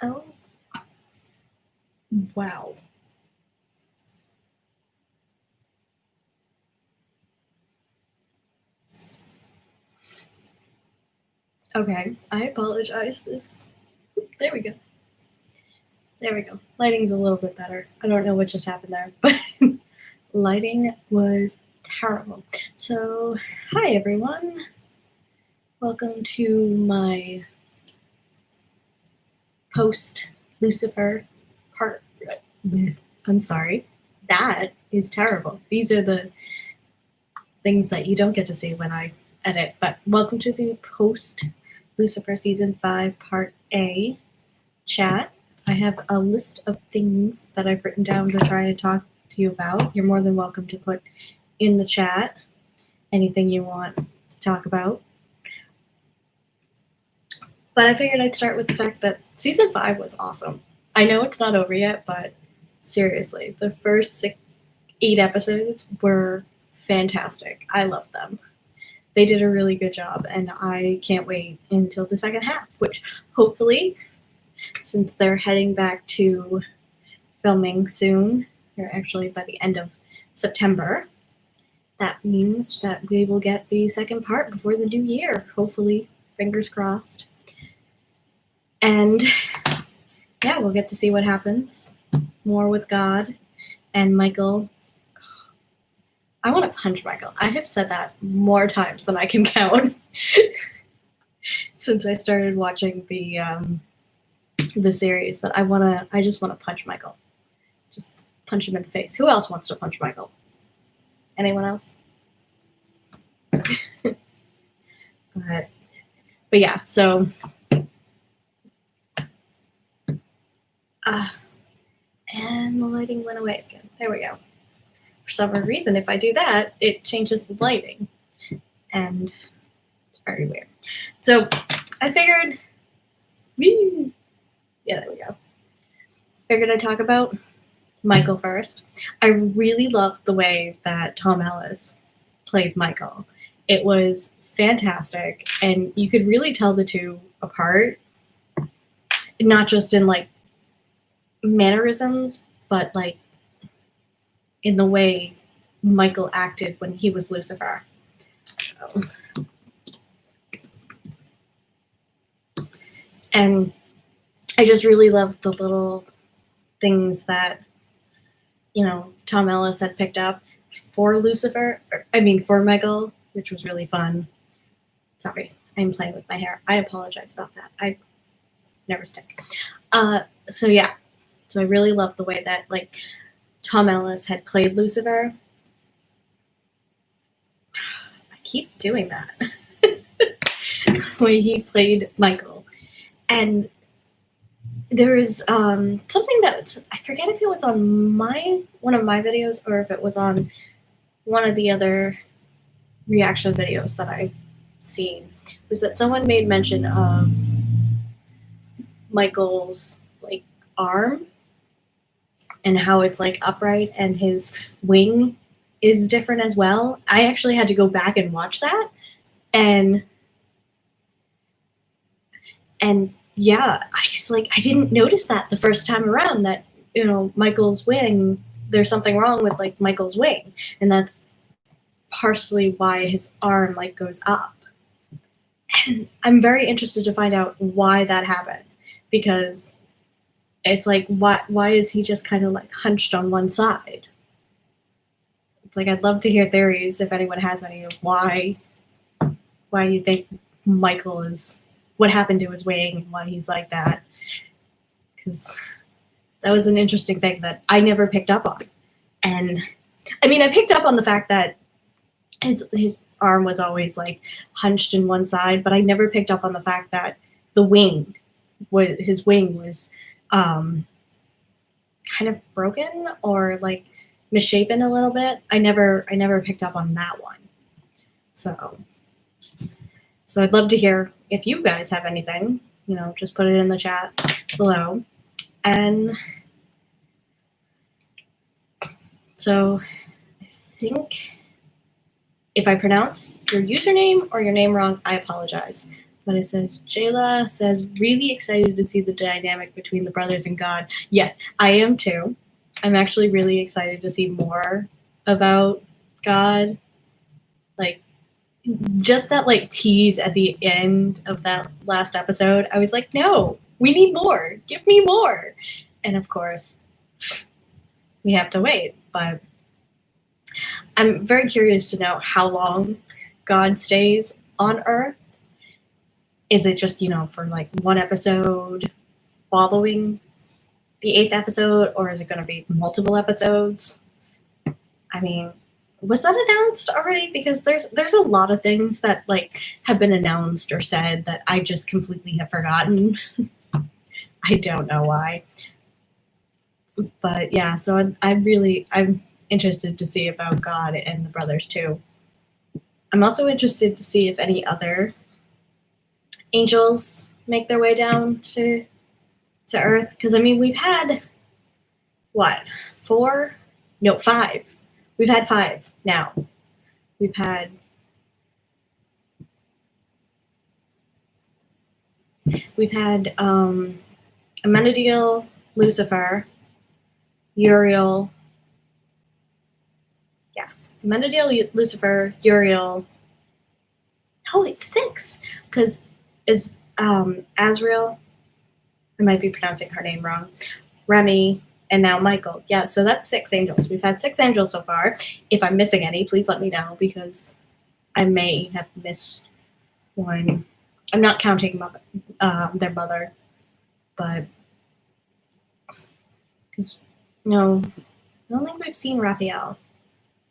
Oh, wow. Okay, I apologize. There we go. There we go. Lighting's a little bit better. I don't know what just happened there, but lighting was terrible. So, hi everyone. Welcome to my post Lucifer part. I'm sorry. That is terrible. These are the things that you don't get to see when I edit. But welcome to the post Lucifer season 5 part A chat. I have a list of things that I've written down to try and talk to you about. You're more than welcome to put in the chat anything you want to talk about. But I figured I'd start with the fact that season 5 was awesome. I know it's not over yet, but seriously, the first 8 episodes were fantastic. I love them. They did a really good job, and I can't wait until the second half, which hopefully, since they're heading back to filming soon, or actually by the end of September, that means that we will get the second part before the new year, hopefully, fingers crossed. And yeah, we'll get to see what happens. More with God and Michael. I want to punch Michael. I have said that more times than I can count since I started watching the series. That I just want to punch Michael. Just punch him in the face. Who else wants to punch Michael? Anyone else? but yeah, so and the lighting went away again. There we go. For some reason, if I do that, it changes the lighting, and it's very weird. So I figured, yeah, there we go. Figured I'd talk about Michael first. I really loved the way that Tom Ellis played Michael. It was fantastic, and you could really tell the two apart, not just in like mannerisms, but like in the way Michael acted when he was Lucifer. So. And I just really loved the little things that, Tom Ellis had picked up for for Michael, which was really fun. Sorry, I'm playing with my hair. I apologize about that. I never stick. So I really loved the way that like Tom Ellis had played Lucifer. I keep doing that. When he played Michael. And there is something that I forget if it was on one of my videos or if it was on one of the other reaction videos that I've seen, was that someone made mention of Michael's like arm and how it's like upright and his wing is different as well. I actually had to go back and watch that, and yeah, I didn't notice that the first time around, that Michael's wing, there's something wrong with like Michael's wing, and that's partially why his arm like goes up. And I'm very interested to find out why that happened, because it's like, why is he just kind of like hunched on one side? It's like, I'd love to hear theories if anyone has any of why you think Michael is, what happened to his wing and why he's like that, because that was an interesting thing that I never picked up on. And I mean, I picked up on the fact that his arm was always like hunched in one side, but I never picked up on the fact that his wing was kind of broken or like misshapen a little bit. I never picked up on that one. So I'd love to hear if you guys have anything, just put it in the chat below. And so I think if I pronounce your username or your name wrong, I apologize. But it says, Jayla says, really excited to see the dynamic between the brothers and God. Yes, I am too. I'm actually really excited to see more about God. Like, just that like tease at the end of that last episode, I was like, no, we need more. Give me more. And of course, we have to wait. But I'm very curious to know how long God stays on Earth. Is it just, for like one episode following the 8th episode, or is it going to be multiple episodes? I mean, was that announced already? Because there's a lot of things that like have been announced or said that I just completely have forgotten. I don't know why. But yeah, so I'm interested to see about God and the brothers too. I'm also interested to see if any other angels make their way down to Earth. Because I mean, we've had what? 4? No, 5. We've had 5 now. We've had Amenadiel, Lucifer, Uriel. Yeah, Amenadiel, Lucifer, Uriel. No, it's 6 because is Azrael. I might be pronouncing her name wrong. Remy, and now Michael. Yeah, so that's 6 angels. We've had 6 angels so far. If I'm missing any, please let me know because I may have missed one. I'm not counting their mother, but because no, I don't think we've seen Raphael.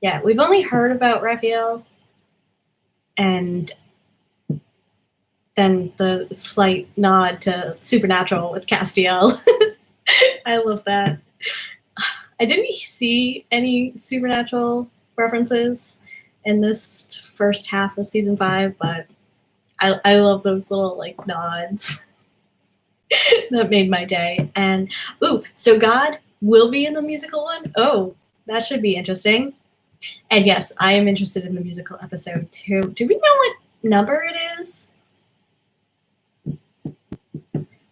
Yeah, we've only heard about Raphael, and then the slight nod to Supernatural with Castiel. I love that. I didn't see any Supernatural references in this first half of season 5, but I love those little like nods. That made my day. And so God will be in the musical one. Oh, that should be interesting. And yes, I am interested in the musical episode too. Do we know what number it is?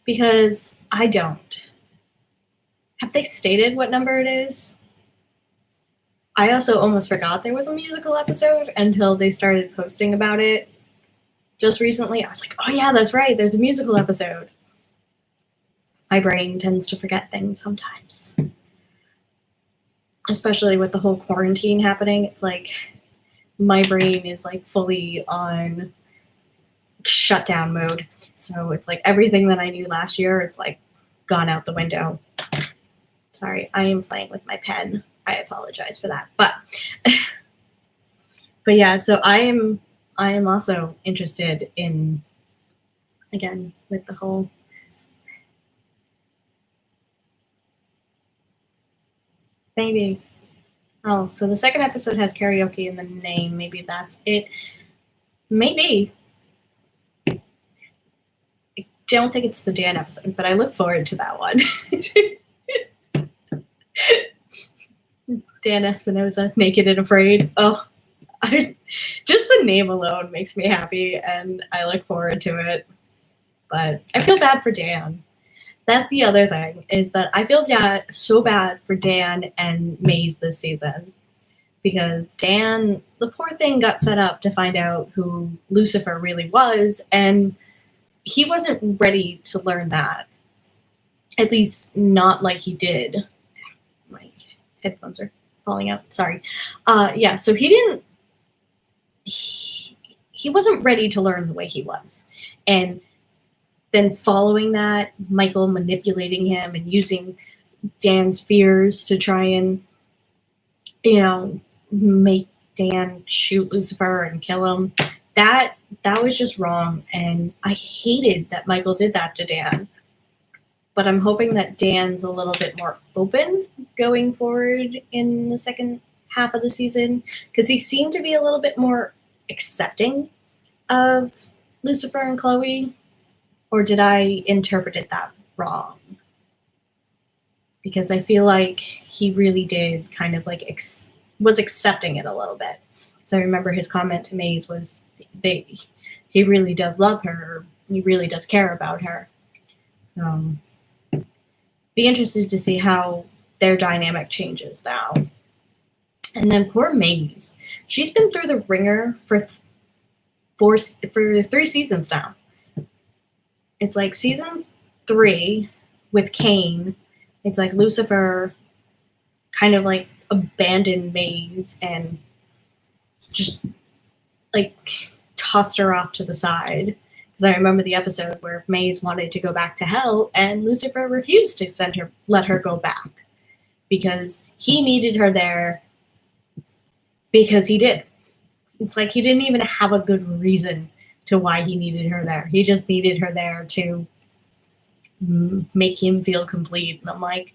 Because I don't. Have they stated what number it is? I also almost forgot there was a musical episode until they started posting about it just recently. I was like, oh yeah, that's right. There's a musical episode. My brain tends to forget things sometimes. Especially with the whole quarantine happening. It's like my brain is like fully on shutdown mode. So it's like everything that I knew last year, it's like gone out the window. Sorry, I am playing with my pen. I apologize for that. But yeah, so I am also interested in, again, with the whole maybe. Oh, so the second episode has karaoke in the name. Maybe that's it. Maybe. I don't think it's the Dan episode, but I look forward to that one. Dan Espinosa, Naked and Afraid. Oh, just the name alone makes me happy, and I look forward to it. But I feel bad for Dan. That's the other thing, is that I feel so bad for Dan and Maze this season. Because Dan, the poor thing, got set up to find out who Lucifer really was, and he wasn't ready to learn that. At least not like he did. My headphones are falling out. Sorry. Yeah, so he wasn't ready to learn the way he was. And then following that, Michael manipulating him and using Dan's fears to try and, make Dan shoot Lucifer and kill him. That was just wrong. And I hated that Michael did that to Dan. But I'm hoping that Dan's a little bit more open going forward in the second half of the season, because he seemed to be a little bit more accepting of Lucifer and Chloe. Or did I interpret it that wrong? Because I feel like he really did kind of like was accepting it a little bit. So I remember his comment to Maze was they he really does love her. He really does care about her. So, be interested to see how their dynamic changes now. And then poor Maze. She's been through the ringer for 3 seasons now. It's like season 3 with Cain. It's like Lucifer kind of like abandoned Maze and just like tossed her off to the side. Because I remember the episode where Maze wanted to go back to hell and Lucifer refused to let her go back because he needed her there because he did. It's like he didn't even have a good reason to why he needed her there. He just needed her there to make him feel complete. And I'm like,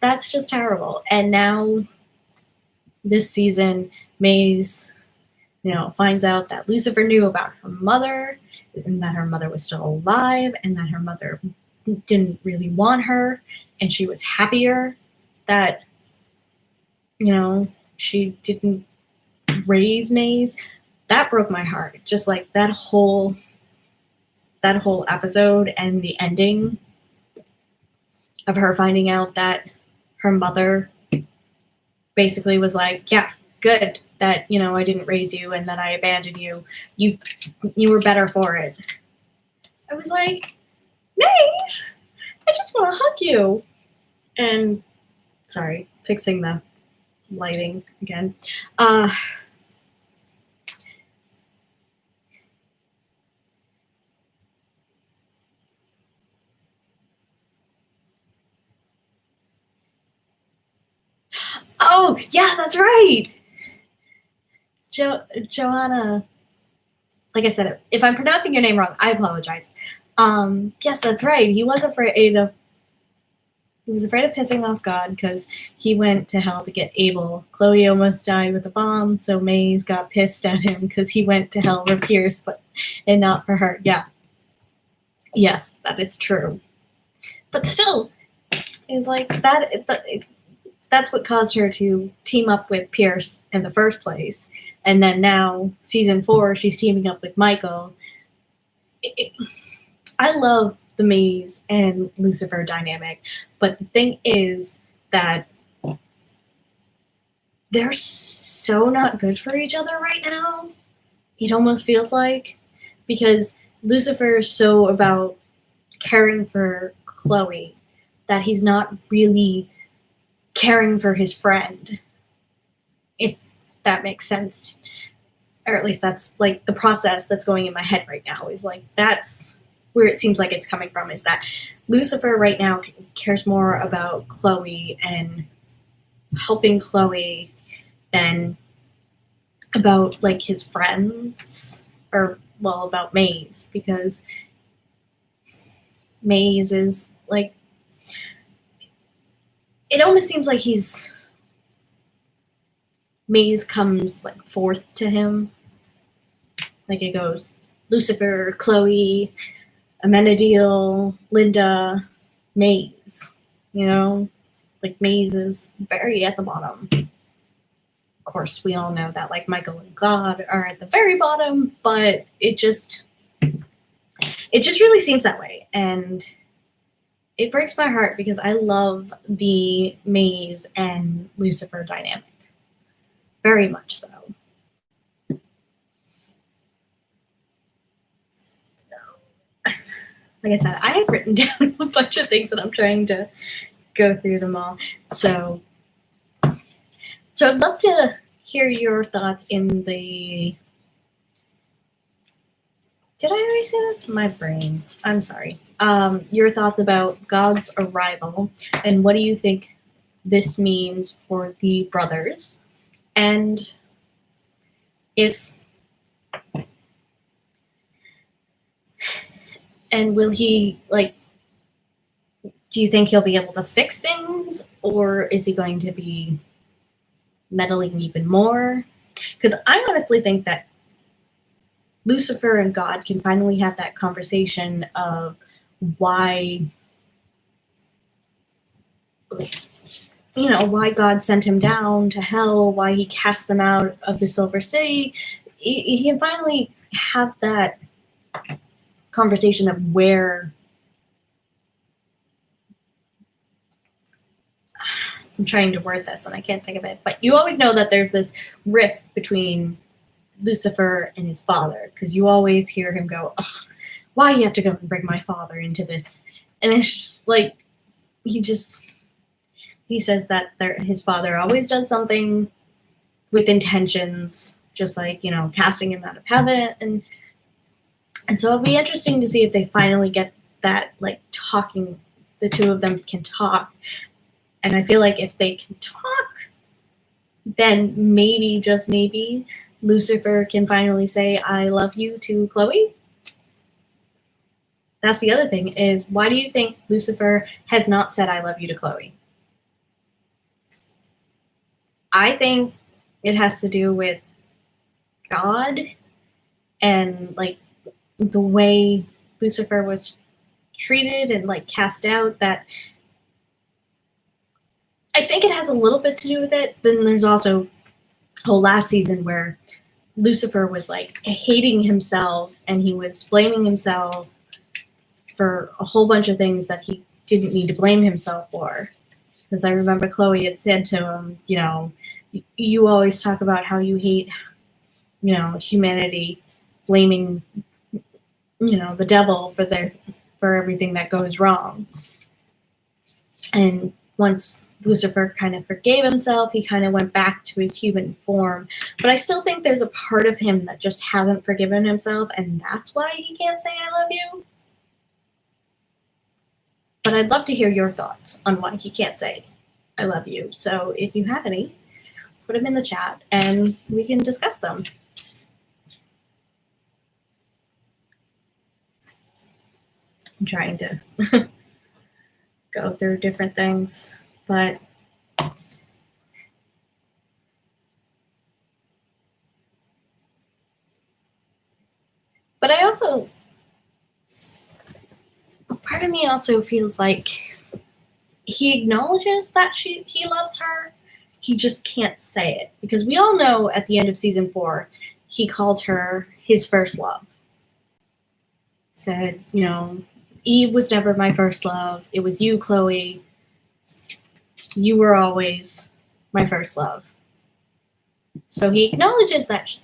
that's just terrible. And now this season, Maze, finds out that Lucifer knew about her mother and that her mother was still alive and that her mother didn't really want her and she was happier that, she didn't raise Maze. That broke my heart. Just like that whole episode and the ending of her finding out that her mother basically was like, yeah, good that, I didn't raise you and that I abandoned you. You were better for it. I was like, Maze, I just want to hug you. And sorry, fixing the lighting again. Oh, yeah, that's right. Joanna, like I said, if I'm pronouncing your name wrong, I apologize. Yes, that's right. He was afraid of pissing off God because he went to hell to get Abel. Chloe almost died with a bomb, so Maze got pissed at him because he went to hell for Pierce, and not for her. Yeah. Yes, that is true. But still, it's like that's what caused her to team up with Pierce in the first place. And then now, season 4, she's teaming up with Michael. I love the Maze and Lucifer dynamic, but the thing is that they're so not good for each other right now. It almost feels like, because Lucifer is so about caring for Chloe that he's not really caring for his friend, if that makes sense. Or at least that's like the process that's going in my head right now, is like that's where it seems like it's coming from, is that Lucifer right now cares more about Chloe and helping Chloe than about like his friends, or well, about Maze, because Maze is like, it almost seems like Maze comes like fourth to him. Like it goes Lucifer, Chloe, Amenadiel, Linda, Maze. Like Maze is very at the bottom. Of course, we all know that like Michael and God are at the very bottom, but it just really seems that way, and it breaks my heart because I love the Maze and Lucifer dynamic. Very much so. Like I said, I have written down a bunch of things and I'm trying to go through them all. So I'd love to hear your thoughts in the... Did I already say this? My brain. I'm sorry. Your thoughts about God's arrival and what do you think this means for the brothers, and will he, like, do you think he'll be able to fix things, or is he going to be meddling even more? Because I honestly think that Lucifer and God can finally have that conversation of why God sent him down to hell, why he cast them out of the Silver City. He can finally have that conversation of where I'm trying to word this and I can't think of it, but you always know that there's this rift between Lucifer and his father, because you always hear him go, why do you have to go and bring my father into this? And it's just like, he says that his father always does something with intentions, just like, casting him out of heaven. And so it'll be interesting to see if they finally get that, like, talking, the two of them can talk. And I feel like if they can talk, then maybe, just maybe, Lucifer can finally say, I love you to Chloe. That's the other thing, is why do you think Lucifer has not said I love you to Chloe? I think it has to do with God and, like, the way Lucifer was treated and, like, cast out. That I think it has a little bit to do with it. Then there's also whole last season where Lucifer was, like, hating himself and he was blaming himself for a whole bunch of things that he didn't need to blame himself for. Because I remember Chloe had said to him, you always talk about how you hate, humanity, blaming, the devil for everything that goes wrong. And once Lucifer kind of forgave himself, he kind of went back to his human form. But I still think there's a part of him that just hasn't forgiven himself, and that's why he can't say I love you. But I'd love to hear your thoughts on why he can't say I love you. So if you have any, put them in the chat and we can discuss them. I'm trying to go through different things, but I also, part of me also feels like he acknowledges that he loves her. He just can't say it, because we all know at the end of season 4, he called her his first love. Said, Eve was never my first love. It was you, Chloe. You were always my first love. So he acknowledges that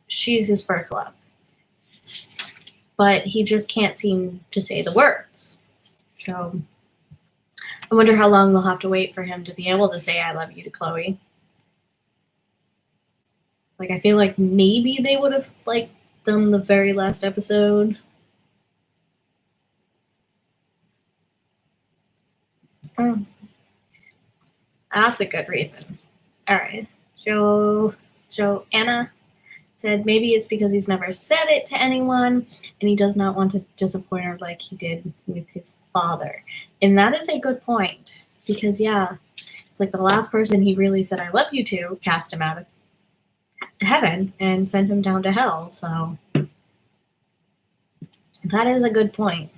she's his first love. But he just can't seem to say the words. So I wonder how long we'll have to wait for him to be able to say I love you to Chloe. Like, I feel like maybe they would have, like, done the very last episode. Oh. That's a good reason. All right. Anna said maybe it's because he's never said it to anyone and he does not want to disappoint her like he did with his father. And that is a good point, because it's like the last person he really said I love you to cast him out of heaven and sent him down to hell. So that is a good point.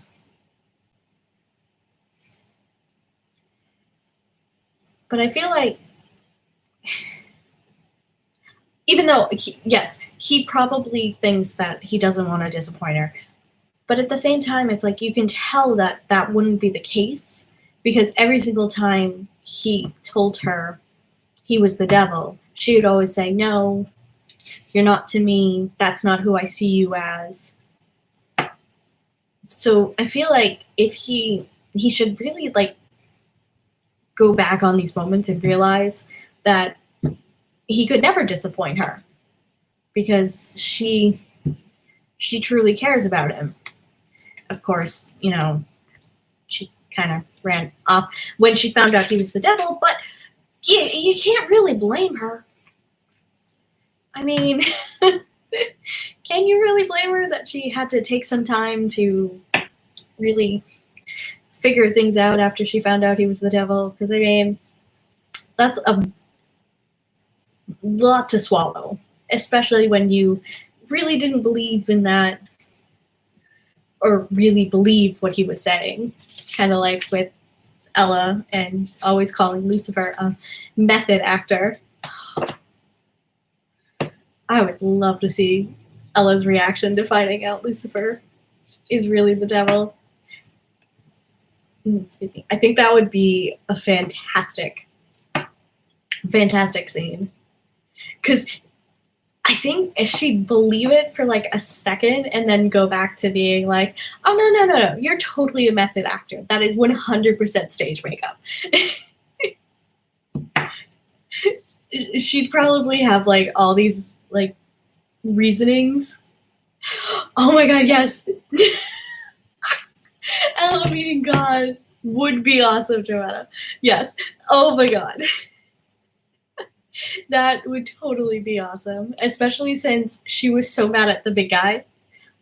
But I feel like, even though, he probably thinks that he doesn't want to disappoint her, but at the same time, it's like you can tell that that wouldn't be the case, because every single time he told her he was the devil, she would always say, no, you're not to me. That's not who I see you as. So I feel like if he should really, like, go back on these moments and realize that he could never disappoint her, because she truly cares about him. Of course, she kind of ran off when she found out he was the devil, but you can't really blame her. I mean, can you really blame her that she had to take some time to really figure things out after she found out he was the devil? Because, I mean, that's a lot to swallow, especially when you really didn't believe in that, or really believe what he was saying. Kind of like with Ella and always calling Lucifer a method actor. I would love to see Ella's reaction to finding out Lucifer is really the devil. Excuse me. I think that would be a fantastic scene. Because I think she'd believe it for like a second and then go back to being like, oh, no. You're totally a method actor. That is 100% stage makeup. She'd probably have like all these like reasonings. Oh my god, yes. Ella meeting God would be awesome, Joanna. Yes. Oh my god. That would totally be awesome, especially since she was so mad at the big guy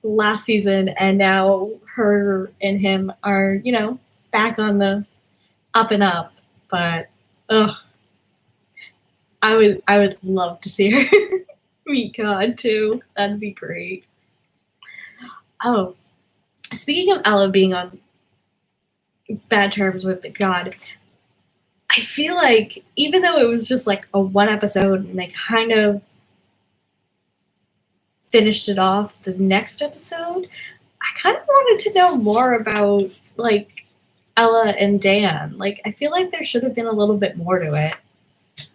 last season, and now her and him are, you know, back on the up and up. But I would love to see her meet God too. That'd be great. Oh, speaking of Ella being on bad terms with God, I feel like even though it was just like a one episode and they kind of finished it off the next episode, I kind of wanted to know more about like Ella and Dan. Like, I feel like there should have been a little bit more to it.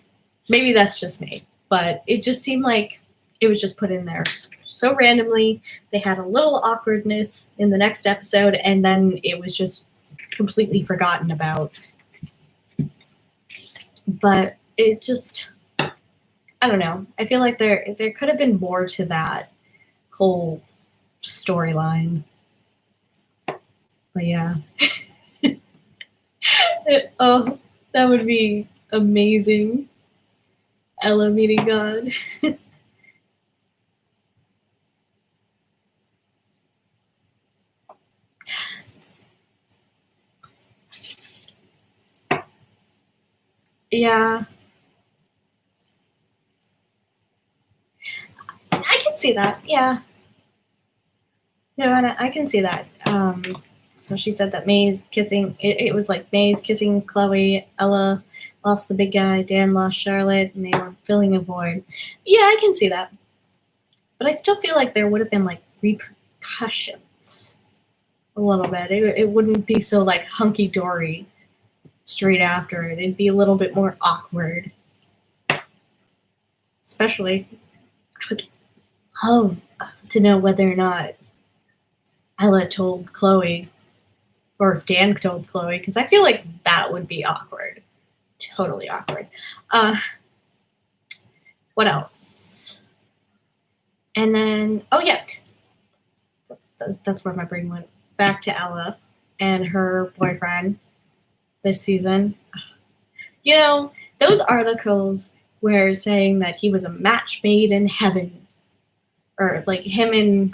Maybe that's just me, but it just seemed like it was just put in there so randomly. They had a little awkwardness in the next episode, and then it was just completely forgotten about. But it just, I don't know. I feel like there could have been more to that whole storyline. But yeah. Oh, that would be amazing. Ella meeting God. Yeah. I can see that. Yeah. No, I can see that. So she said that May's kissing, it was like May's kissing Chloe, Ella lost the big guy, Dan lost Charlotte, and they were filling a void. Yeah, I can see that. But I still feel like there would have been like repercussions a little bit. It wouldn't be so like hunky-dory straight after it. It'd be a little bit more awkward. Especially, I would love to know whether or not Ella told Chloe, or if Dan told Chloe, because I feel like that would be awkward. Totally awkward. What else? And then, oh yeah, that's where my brain went. Back to Ella and her boyfriend this season. You know, those articles were saying that he was a match made in heaven. Or like him and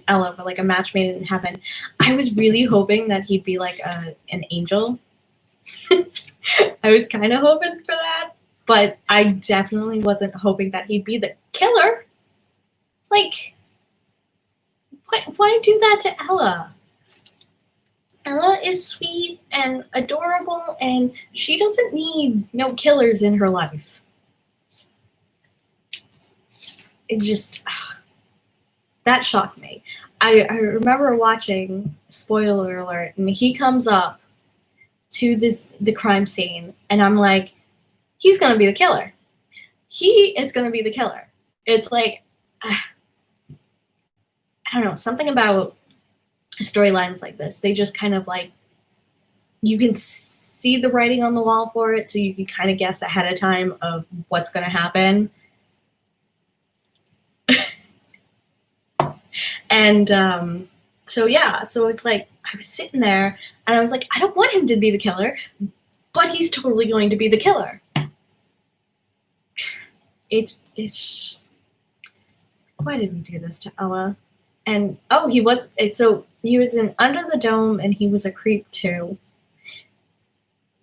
Ella were like a match made in heaven. I was really hoping that he'd be like an angel. I was kind of hoping for that, but I definitely wasn't hoping that he'd be the killer. Like, why do that to Ella? Ella is sweet and adorable, and she doesn't need no killers in her life. It just, that shocked me. I remember watching, spoiler alert, and he comes up to the crime scene, and I'm like, he's gonna be the killer. He is gonna be the killer. It's like, I don't know, something about storylines like this. They just kind of like, you can see the writing on the wall for it, so you can kind of guess ahead of time of what's gonna happen. And so it's like I was sitting there and I was like, I don't want him to be the killer, but he's totally going to be the killer. It's why did we do this to Ella? And he was in Under the Dome, and he was a creep too.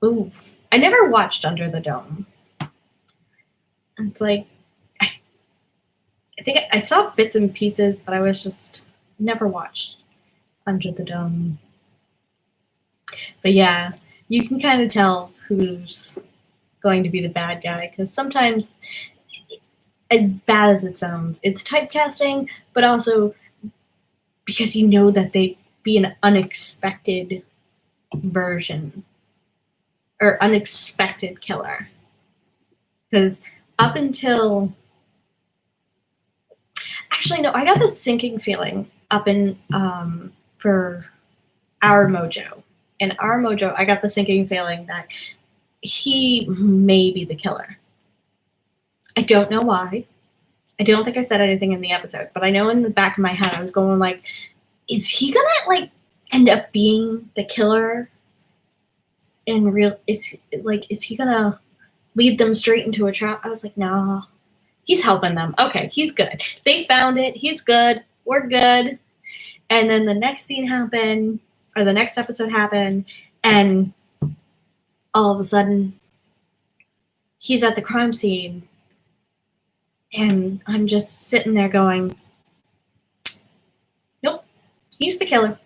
Ooh, I never watched Under the Dome. It's like, I think I saw bits and pieces, but I was just never watched Under the Dome. But yeah, you can kind of tell who's going to be the bad guy, because sometimes as bad as it sounds, it's typecasting, but also because you know that they'd be an unexpected version or unexpected killer. Because up until, actually no, I got this sinking feeling up in for Our Mojo. In Our Mojo, I got the sinking feeling that he may be the killer. I don't know why. I don't think I said anything in the episode, but I know in the back of my head I was going like, is he gonna like end up being the killer in real? Is he gonna lead them straight into a trap? I was like, no, he's helping them. Okay, he's good. They found it. He's good. We're good. And then the next scene happened, or the next episode happened, and all of a sudden he's at the crime scene, and I'm just sitting there going, nope, he's the killer.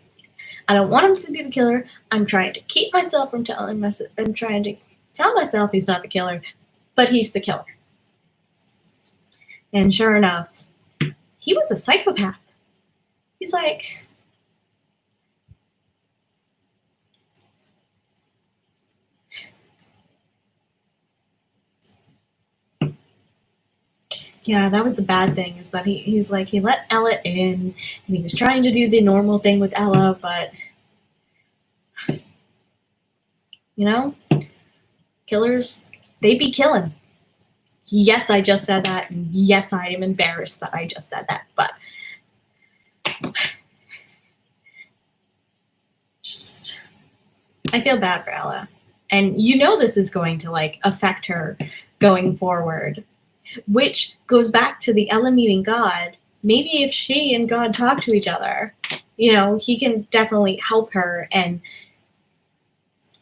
I don't want him to be the killer. I'm trying to keep myself from telling myself. I'm trying to tell myself he's not the killer, but he's the killer. And sure enough, he was a psychopath. He's like, yeah, that was the bad thing, is that he's like, he let Ella in, and he was trying to do the normal thing with Ella, but, you know, killers, they be killing. Yes, I just said that, and yes, I am embarrassed that I just said that, but just, I feel bad for Ella. And you know this is going to, like, affect her going forward, which goes back to the Ella meeting God. Maybe if she and God talk to each other, you know, he can definitely help her and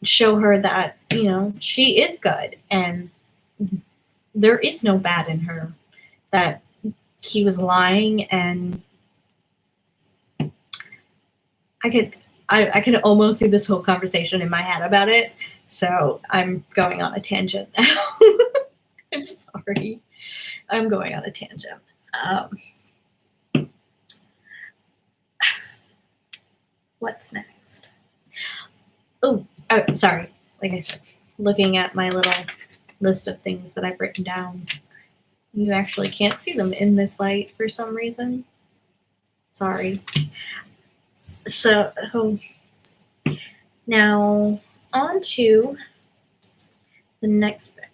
show her that, you know, she is good and there is no bad in her, that he was lying. And I could almost see this whole conversation in my head about it, so I'm going on a tangent now. I'm sorry. I'm going on a tangent. What's next? Oh, sorry. Like I said, looking at my little list of things that I've written down, you actually can't see them in this light for some reason. Sorry. So, now on to the next thing.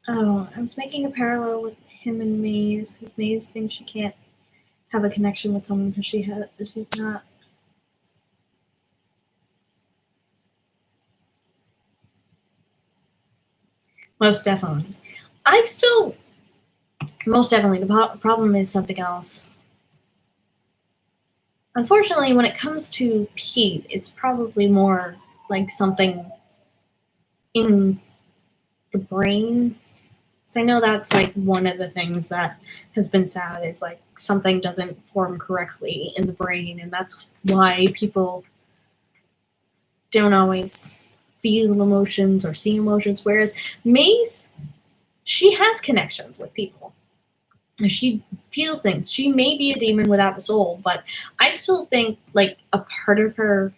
Oh, I was making a parallel with him and Maze, because Maze thinks she can't have a connection with someone because she's not. Most definitely. Most definitely, the problem is something else. Unfortunately, when it comes to Pete, it's probably more like something in the brain. So I know that's like one of the things that has been sad, is like something doesn't form correctly in the brain, and that's why people don't always feel emotions or see emotions. Whereas Maze, she has connections with people. She feels things. She may be a demon without a soul, but I still think like a part of her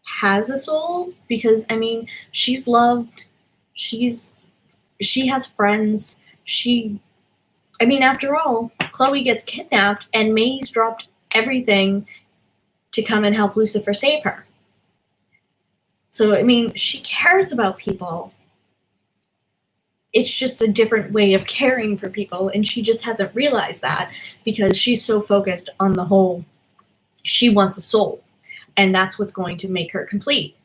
has a soul, because I mean, she's loved. She has friends. I mean, after all, Chloe gets kidnapped and Maze dropped everything to come and help Lucifer save her. So, I mean, she cares about people. It's just a different way of caring for people, and she just hasn't realized that because she's so focused on the whole, she wants a soul, and that's what's going to make her complete.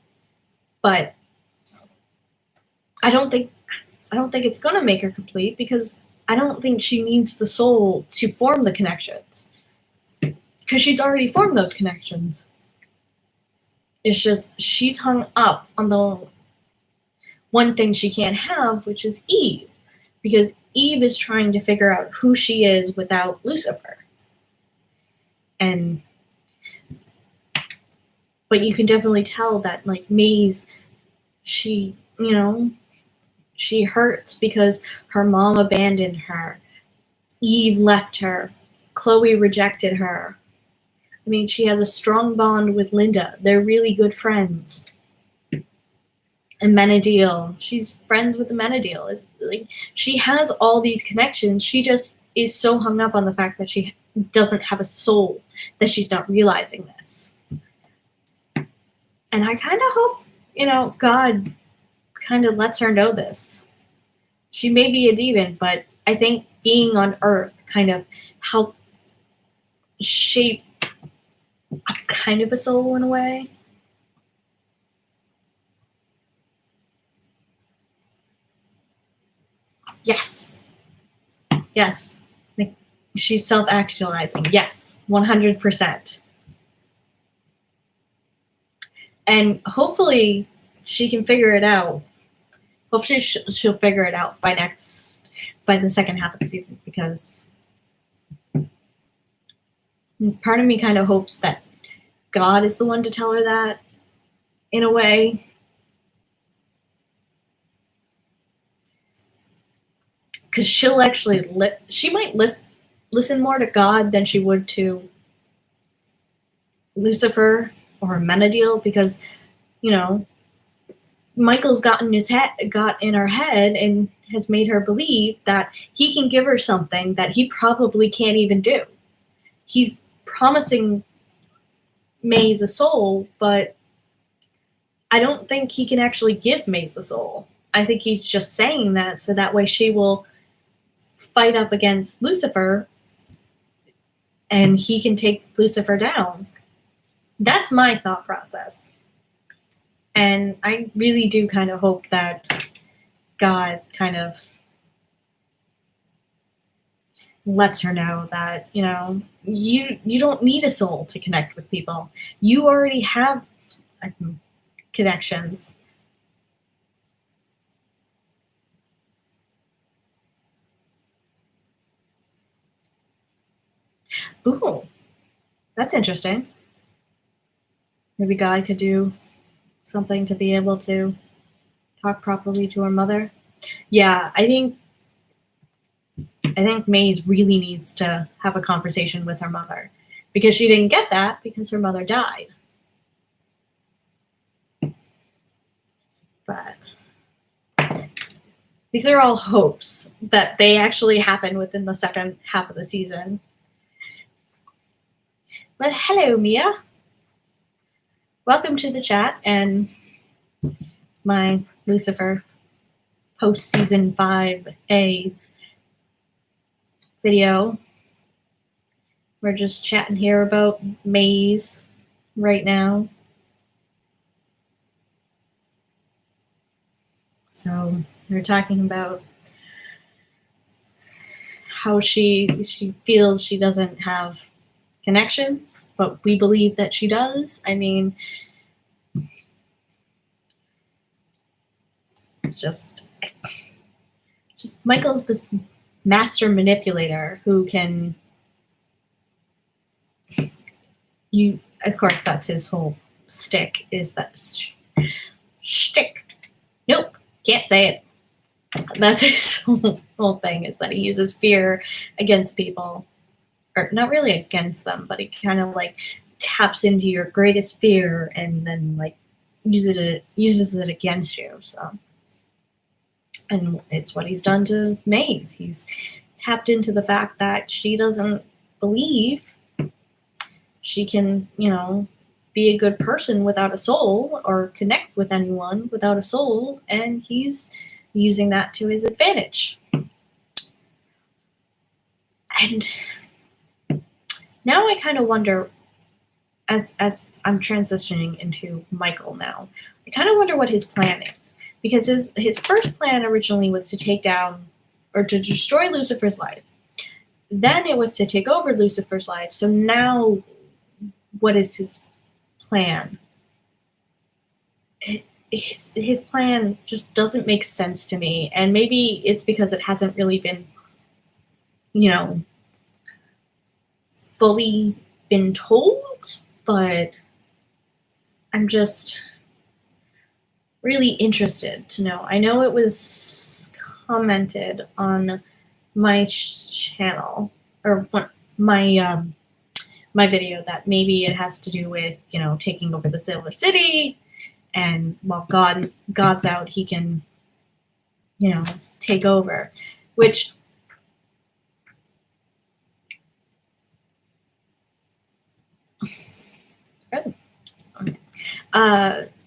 But I don't think it's going to make her complete, because I don't think she needs the soul to form the connections, because she's already formed those connections. It's just she's hung up on the one thing she can't have, which is Eve, because Eve is trying to figure out who she is without Lucifer. And but you can definitely tell that like Maze, she, you know, she hurts because her mom abandoned her. Eve left her. Chloe rejected her. I mean, she has a strong bond with Linda. They're really good friends. And Menadil, she's friends with the Menadil. Like, she has all these connections. She just is so hung up on the fact that she doesn't have a soul that she's not realizing this. And I kind of hope, God kind of lets her know this. She may be a demon, but I think being on Earth kind of helped shape a kind of a soul in a way. Yes. Yes. Like, she's self-actualizing. Yes. 100%. And hopefully she can figure it out. Hopefully she'll figure it out by the second half of the season, because part of me kind of hopes that God is the one to tell her that, in a way. Because she'll actually she might listen more to God than she would to Lucifer or Menadil, because Michael's got in her head and has made her believe that he can give her something that he probably can't even do. He's promising Maze a soul, but I don't think he can actually give Maze a soul. I think he's just saying that so that way she will fight up against Lucifer and he can take Lucifer down. That's my thought process. And I really do kind of hope that God kind of lets her know that, you don't need a soul to connect with people. You already have connections. Ooh, that's interesting. Maybe God could do something to be able to talk properly to her mother. Yeah, I think Maze really needs to have a conversation with her mother, because she didn't get that because her mother died. But these are all hopes that they actually happen within the second half of the season. Well, hello, Mia. Welcome to the chat and my Lucifer post-season 5A video. We're just chatting here about Maze right now. So we're talking about how she feels she doesn't have connections, but we believe that she does. I mean, just Michael's this master manipulator who can, of course, that's his whole stick, is that shtick. Nope, can't say it. That's his whole thing, is that he uses fear against people, or not really against them, but he kind of like taps into your greatest fear and then like uses it against you. So, and it's what he's done to Maze. He's tapped into the fact that she doesn't believe she can, be a good person without a soul, or connect with anyone without a soul, and he's using that to his advantage. And now I kind of wonder, as I'm transitioning into Michael now, I kind of wonder what his plan is. Because his first plan originally was to take down, or to destroy Lucifer's life. Then it was to take over Lucifer's life. So now, what is his plan? His plan just doesn't make sense to me. And maybe it's because it hasn't really been, fully been told, but I'm just really interested to know. I know it was commented on my channel, or my my video, that maybe it has to do with, you know, taking over the Silver City, and while God's out, he can, you know, take over, which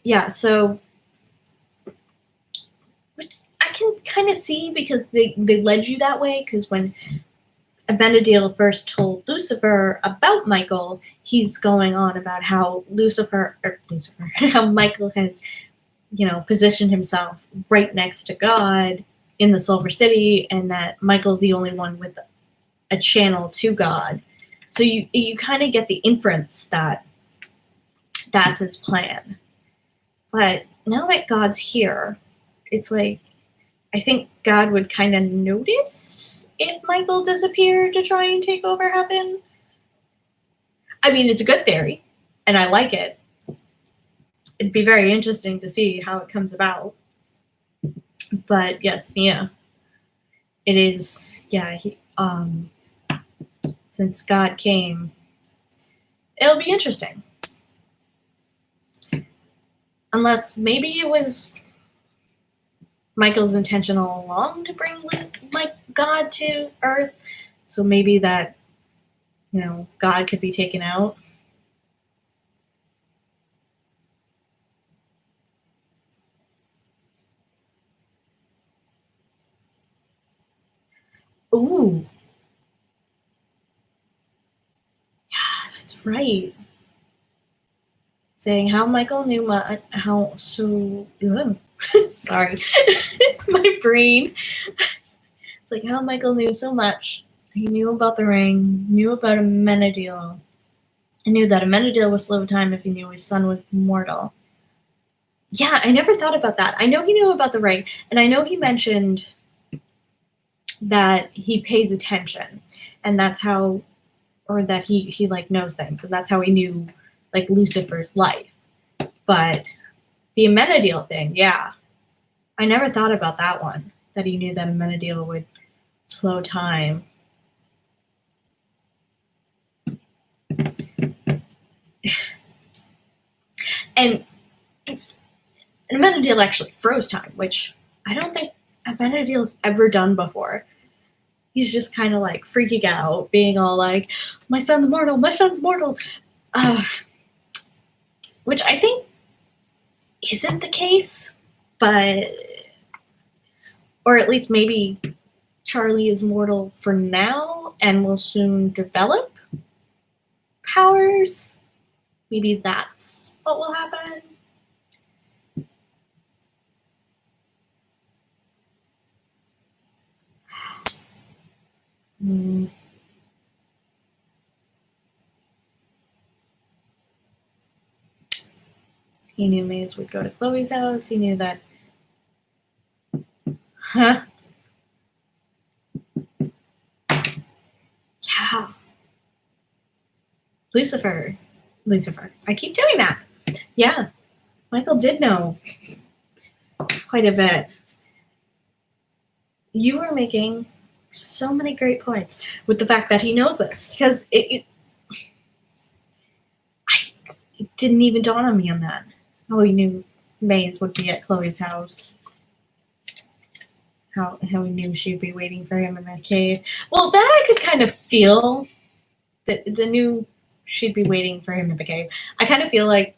yeah, so I can kind of see, because they led you that way, because when Benadil first told Lucifer about Michael, he's going on about how how Michael has, you know, positioned himself right next to God in the Silver City, and that Michael's the only one with a channel to God. So you kind of get the inference that that's his plan. But now that God's here, it's like, I think God would kind of notice if Michael disappeared to try and take over heaven. I mean, it's a good theory, and I like it. It'd be very interesting to see how it comes about. But yes, Mia, it is, yeah, since God came, it'll be interesting. Unless maybe it was Michael's intention all along to bring God to Earth, so maybe that, you know, God could be taken out. Ooh. Yeah, that's right. Saying how Michael knew sorry, my brain. It's like how Michael knew so much. He knew about the ring, knew about Amenadiel, and knew that Amenadiel was slow of time if he knew his son was mortal. Yeah, I never thought about that. I know he knew about the ring, and I know he mentioned that he pays attention, and that's how, or that he like knows things, and that's how he knew like Lucifer's life. But the Amenadiel thing, yeah, I never thought about that one, that he knew that Amenadiel would slow time. And Amenadiel actually froze time, which I don't think Amenadiel's ever done before. He's just kind of like freaking out, being all like, my son's mortal, my son's mortal. Which I think isn't the case, but, or at least maybe Charlie is mortal for now and will soon develop powers. Maybe that's what will happen. He knew Maze would go to Chloe's house. He knew that. Huh? Yeah. Lucifer. I keep doing that. Yeah. Michael did know quite a bit. You were making so many great points with the fact that he knows this, because it didn't even dawn on me on that. Oh, he knew Maze would be at Chloe's house. How he knew she'd be waiting for him in that cave. Well, that I could kind of feel, that the new she'd be waiting for him in the cave. I kind of feel like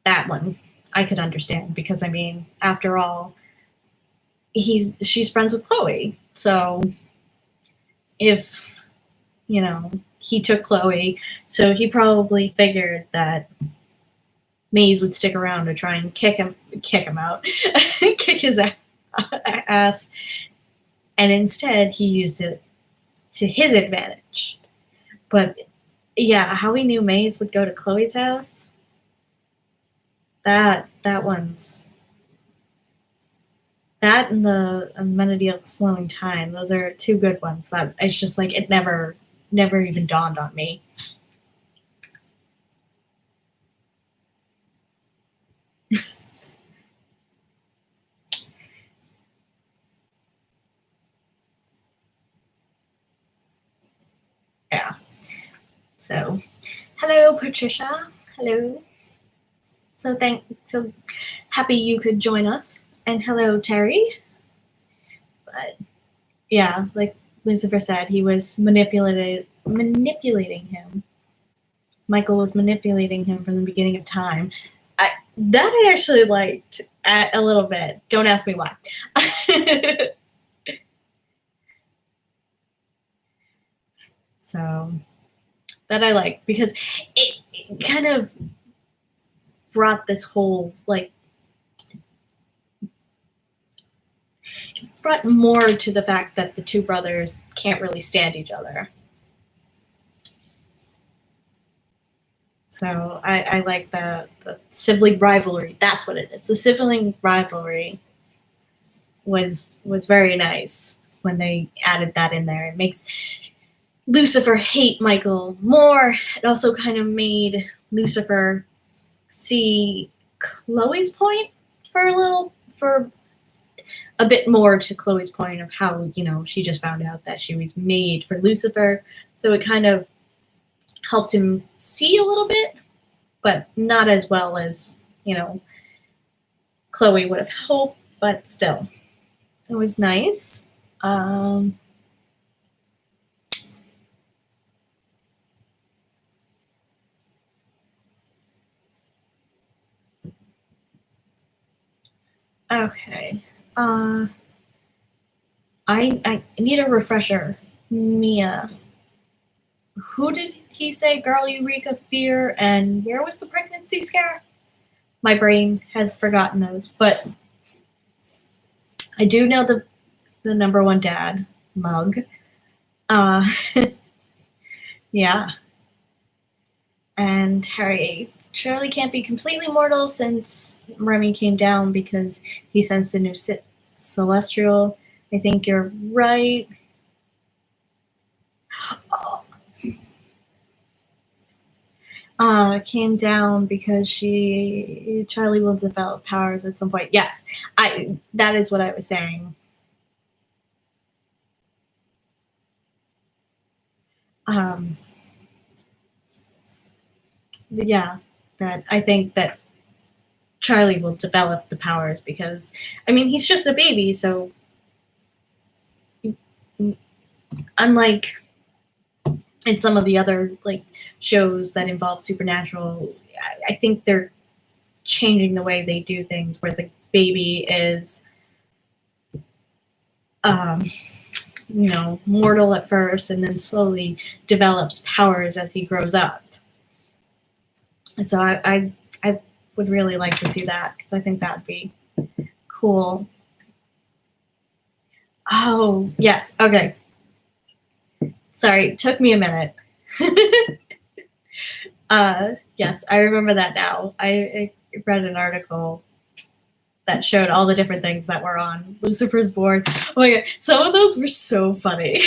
that one I could understand, because I mean, after all, she's friends with Chloe. So if, you know, he took Chloe, so he probably figured that Maze would stick around to try and kick him out, kick his ass, and instead he used it to his advantage. But yeah, how he knew Maze would go to Chloe's house, that one's, that and the Amenadiel slowing time, those are two good ones. That it's just like, it never never even dawned on me. Yeah. So, hello, Patricia. Hello. So happy you could join us. And hello, Terry. But yeah, like Lucifer said, he was manipulating him. Michael was manipulating him from the beginning of time. I actually liked a little bit. Don't ask me why. So that I like, because it kind of brought this whole, like, brought more to the fact that the two brothers can't really stand each other. So I like the sibling rivalry. That's what it is. The sibling rivalry was very nice when they added that in there. It makes Lucifer hate Michael more. It also kind of made Lucifer see Chloe's point for a bit more, to Chloe's point of how, she just found out that she was made for Lucifer. So it kind of helped him see a little bit, but not as well as, Chloe would have hoped, but still, it was nice. Okay. I need a refresher. Mia. Who did he say, girl, you reek of fear, and where was the pregnancy scare? My brain has forgotten those, but I do know the number one dad, Mug. Yeah. And Harry surely can't be completely mortal since Remy came down because he sensed a new celestial. I think you're right. Came down because Charlie will develop powers at some point. Yes, that is what I was saying. Yeah, that I think that Charlie will develop the powers because, he's just a baby, so unlike in some of the other, like, shows that involve supernatural, I think they're changing the way they do things, where the baby is, mortal at first and then slowly develops powers as he grows up. So I would really like to see that, because I think that'd be cool. Oh, yes. Okay. Sorry, took me a minute. Yes, I remember that now. I read an article that showed all the different things that were on Lucifer's board. Oh my god, some of those were so funny.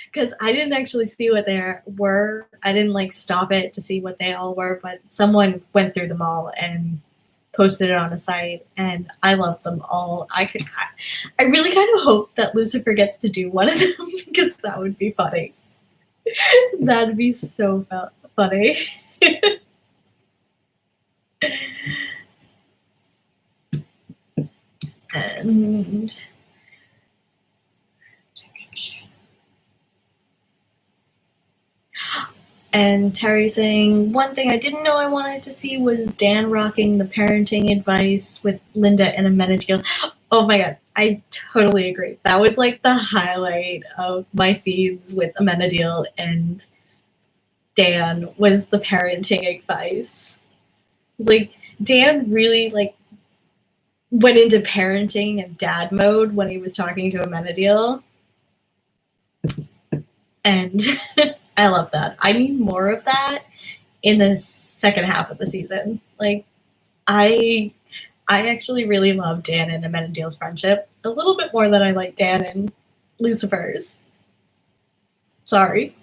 Because I didn't actually see what they were. I didn't stop it to see what they all were, but someone went through them all and posted it on a site, and I loved them all. I really kind of hope that Lucifer gets to do one of them, because that would be funny. That'd be so funny. And Terry saying, one thing I didn't know I wanted to see was Dan rocking the parenting advice with Linda and Amenadiel. Oh my god, I totally agree. That was the highlight of my scenes with Amenadiel and Dan, was the parenting advice. It's Dan really went into parenting and dad mode when he was talking to Amenadiel. And I love that. I need more of that in the second half of the season. I actually really love Dan and Amenadiel's friendship a little bit more than I like Dan and Lucifer's. Sorry.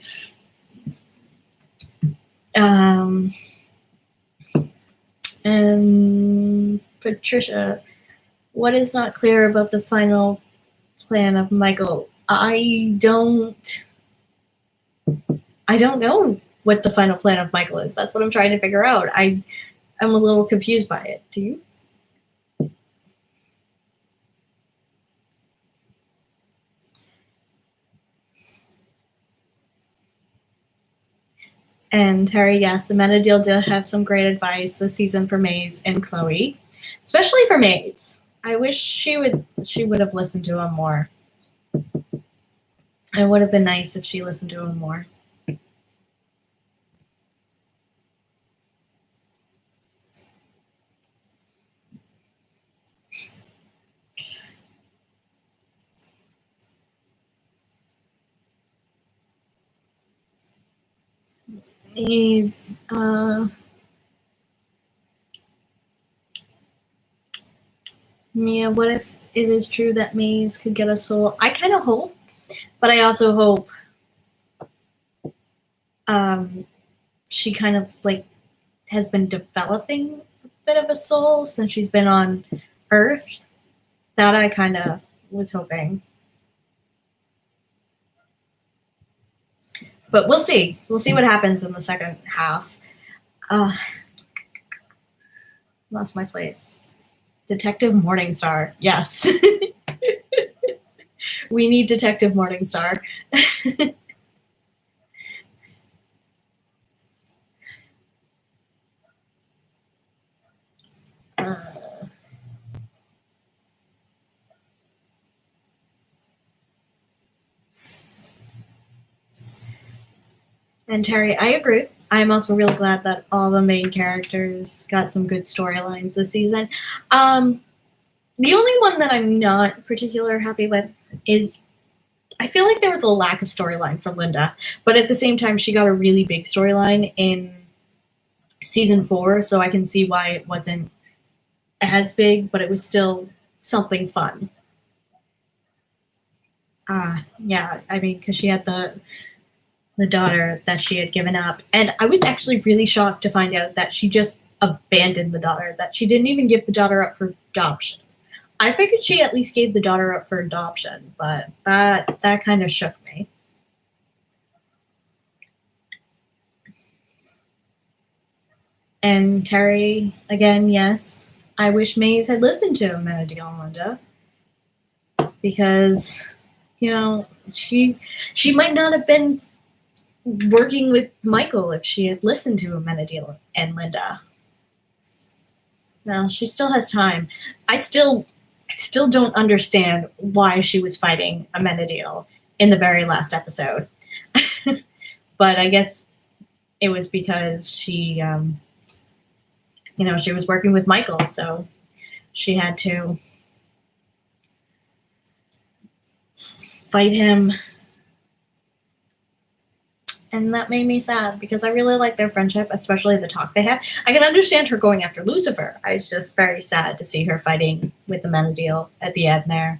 And Patricia, what is not clear about the final plan of Michael? I don't know what the final plan of Michael is. That's what I'm trying to figure out. I'm a little confused by it. Do you? And Terry, yes, Amenadiel did have some great advice this season for Maze and Chloe, especially for Maze. I wish she would have listened to him more. It would have been nice if she listened to him more. Mia, what if it is true that Maze could get a soul? I kind of hope, but I also hope she kind of like has been developing a bit of a soul since she's been on Earth. That I kind of was hoping. But we'll see. We'll see what happens in the second half. Lost my place. Detective Morningstar. Yes. We need Detective Morningstar. And Terry, I agree. I'm also really glad that all the main characters got some good storylines this season. The only one that I'm not particularly happy with is I feel like there was a lack of storyline for Linda, but at the same time, she got a really big storyline in season 4, so I can see why it wasn't as big, but it was still something fun. Yeah, I mean, because she had the daughter that she had given up. And I was actually really shocked to find out that she just abandoned the daughter, that she didn't even give the daughter up for adoption. I figured she at least gave the daughter up for adoption, but that kind of shook me. And Terry, again, yes, I wish Maze had listened to Amenadiel and Linda, because, you know, she might not have been working with Michael if she had listened to Amenadiel and Linda. Well, she still has time. I still don't understand why she was fighting Amenadiel in the very last episode. But I guess it was because she, she was working with Michael, so she had to fight him. And that made me sad because I really like their friendship, especially the talk they had. I can understand her going after Lucifer. I was just very sad to see her fighting with the Amenadiel at the end there.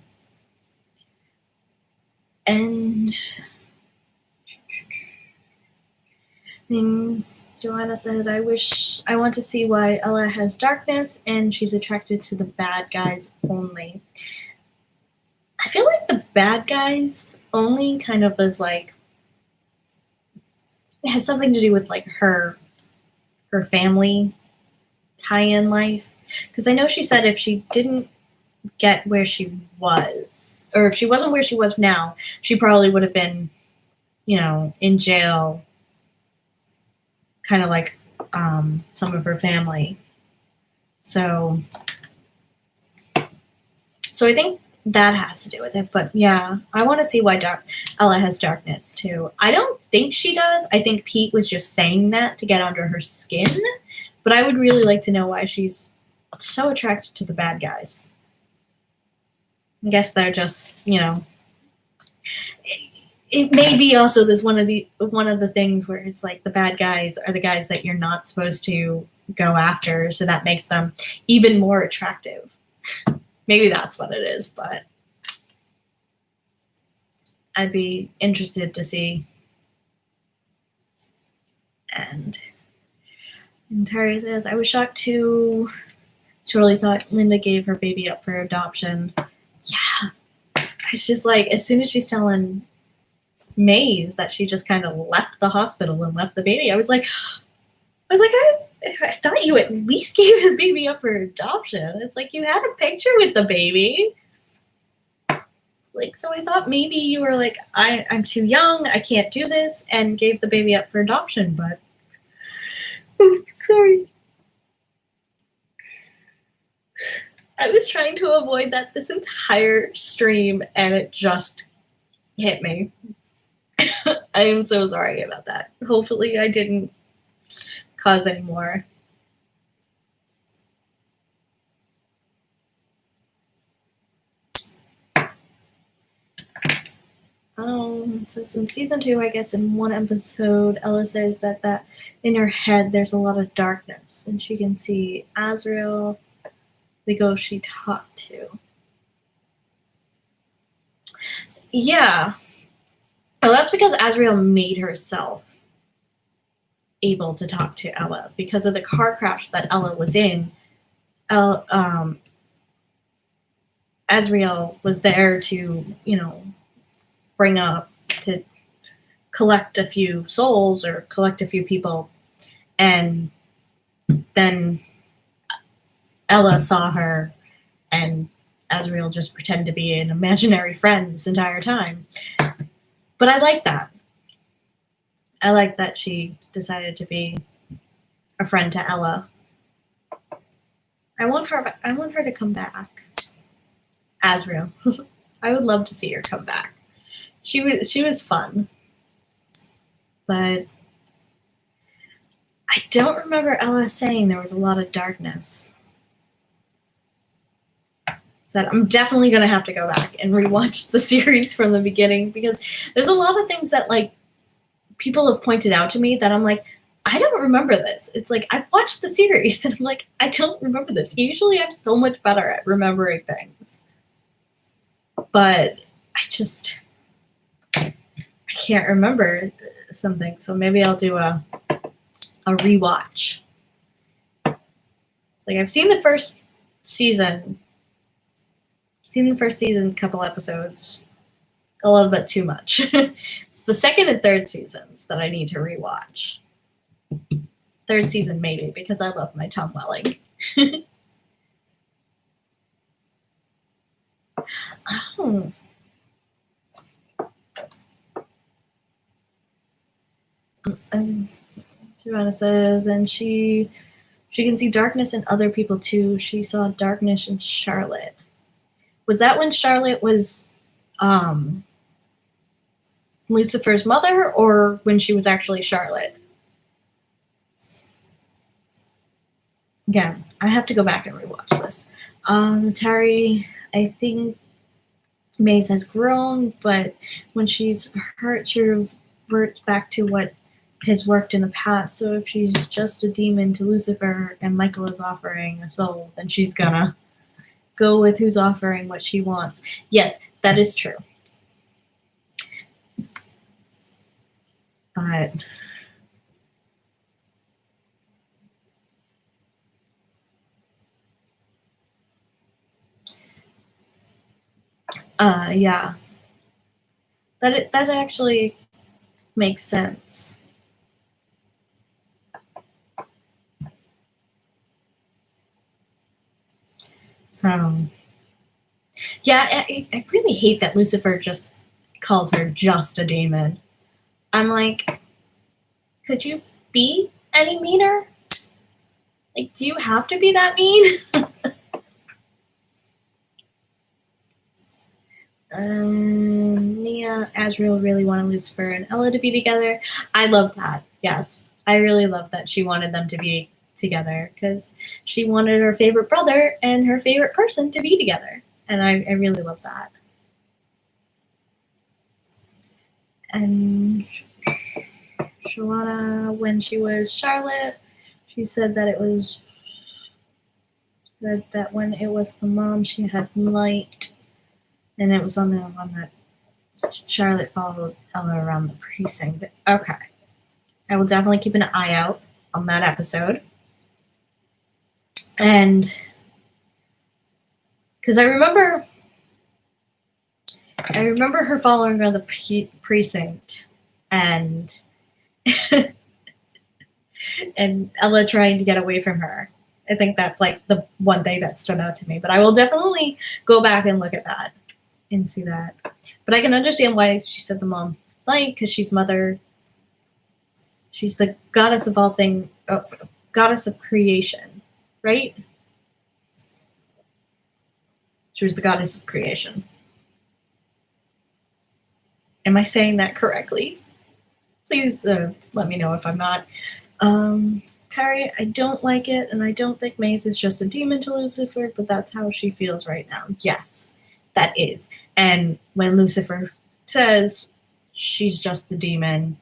And things Joanna said, I want to see why Ella has darkness and she's attracted to the bad guys only. I feel like the bad guys only kind of is like, it has something to do with like her family tie-in life. Because I know she said if she didn't get where she was, or if she wasn't where she was now, she probably would have been, in jail, kind of like some of her family. So I think that has to do with it. But yeah, I want to see why Ella has darkness too. I don't think she does. I think Pete was just saying that to get under her skin. But I would really like to know why she's so attracted to the bad guys. I guess they're just, it may be also this one of the things where it's like the bad guys are the guys that you're not supposed to go after, so that makes them even more attractive. Maybe that's what it is, but I'd be interested to see. And Terry says, I was shocked too. Totally thought Linda gave her baby up for adoption. Yeah. It's just like, as soon as she's telling Maze that she just kind of left the hospital and left the baby, I was like, I thought you at least gave the baby up for adoption. It's like, you had a picture with the baby. Like, so I thought maybe you were like, I'm too young, I can't do this, and gave the baby up for adoption, but sorry. I was trying to avoid that this entire stream, and it just hit me. I am so sorry about that. Hopefully I didn't cause any more. It says in season 2, I guess in one episode, Ella says that in her head there's a lot of darkness, and she can see Azrael, the ghost she talked to. Yeah. Oh, that's because Azrael made herself able to talk to Ella because of the car crash that Ella was in. Azrael was there to, bring up, to collect a few souls or collect a few people, and then Ella saw her, and Azrael just pretended to be an imaginary friend this entire time. But I like that. I like that she decided to be a friend to Ella. I want her to come back. Azrael. I would love to see her come back. She was fun. But I don't remember Ella saying there was a lot of darkness. So I'm definitely going to have to go back and rewatch the series from the beginning, because there's a lot of things that, like, people have pointed out to me that I'm like, I don't remember this. It's like, I've watched the series and I'm like, I don't remember this. Usually I'm so much better at remembering things. But I can't remember something. So maybe I'll do a rewatch. Like, I've seen the first season. A couple episodes. A little bit too much. It's the second and third seasons that I need to rewatch. Third season maybe, because I love my Tom Welling. Oh. Joanna says, and she can see darkness in other people too. She saw darkness in Charlotte. Was that when Charlotte was Lucifer's mother, or when she was actually Charlotte? Again, I have to go back and rewatch this. Terry, I think Maze has grown, but when she's hurt, she reverts back to what has worked in the past. So if she's just a demon to Lucifer and Michael is offering a soul, then she's gonna go with who's offering what she wants. Yes, that is true. But yeah. That actually makes sense. So, yeah, I really hate that Lucifer just calls her just a demon. I'm like, could you be any meaner? Like, do you have to be that mean? Nia, Azrael really wanted Lucifer and Ella to be together. I love that. Yes, I really love that she wanted them to be together, because she wanted her favorite brother and her favorite person to be together. And I really love that. And Shawana, when she was Charlotte, she said that that when it was the mom she had light, and it was on that Charlotte followed Ella around the precinct. Okay. I will definitely keep an eye out on that episode. And because I remember her following around the precinct and and Ella trying to get away from her. I think that's like the one thing that stood out to me. But I will definitely go back and look at that and see that. But I can understand why she said the mom light, because she's mother. She's the goddess of all things, goddess of creation, right? She was the goddess of creation. Am I saying that correctly? Please let me know if I'm not. Terry, I don't like it, and I don't think Maze is just a demon to Lucifer, but that's how she feels right now. Yes, that is. And when Lucifer says she's just the demon,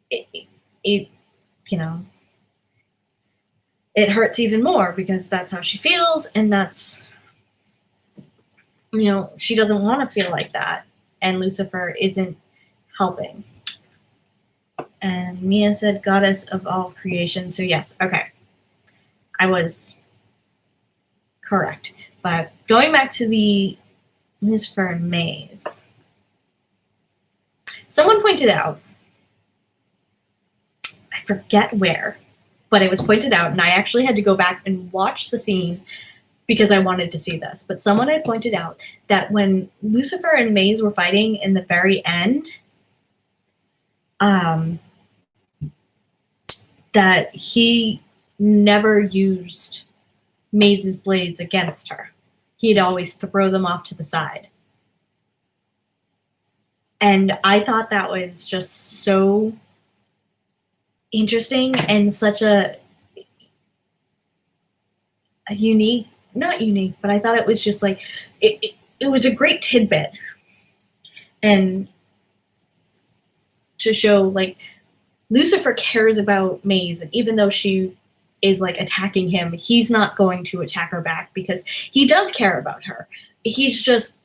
it you know, it hurts even more because that's how she feels, and that's, you know, she doesn't want to feel like that, and Lucifer isn't helping. And Mia said goddess of all creation. So yes, okay. I was correct. But going back to the Lucifer and Maze, someone pointed out, I forget where, but it was pointed out, and I actually had to go back and watch the scene because I wanted to see this. But someone had pointed out that when Lucifer and Maze were fighting in the very end, that he never used Maze's blades against her. He'd always throw them off to the side. And I thought that was just so interesting and such a unique, not unique, but I thought it was just like, it was a great tidbit. And to show, like, Lucifer cares about Maze, and even though she is like attacking him, he's not going to attack her back because he does care about her. He's just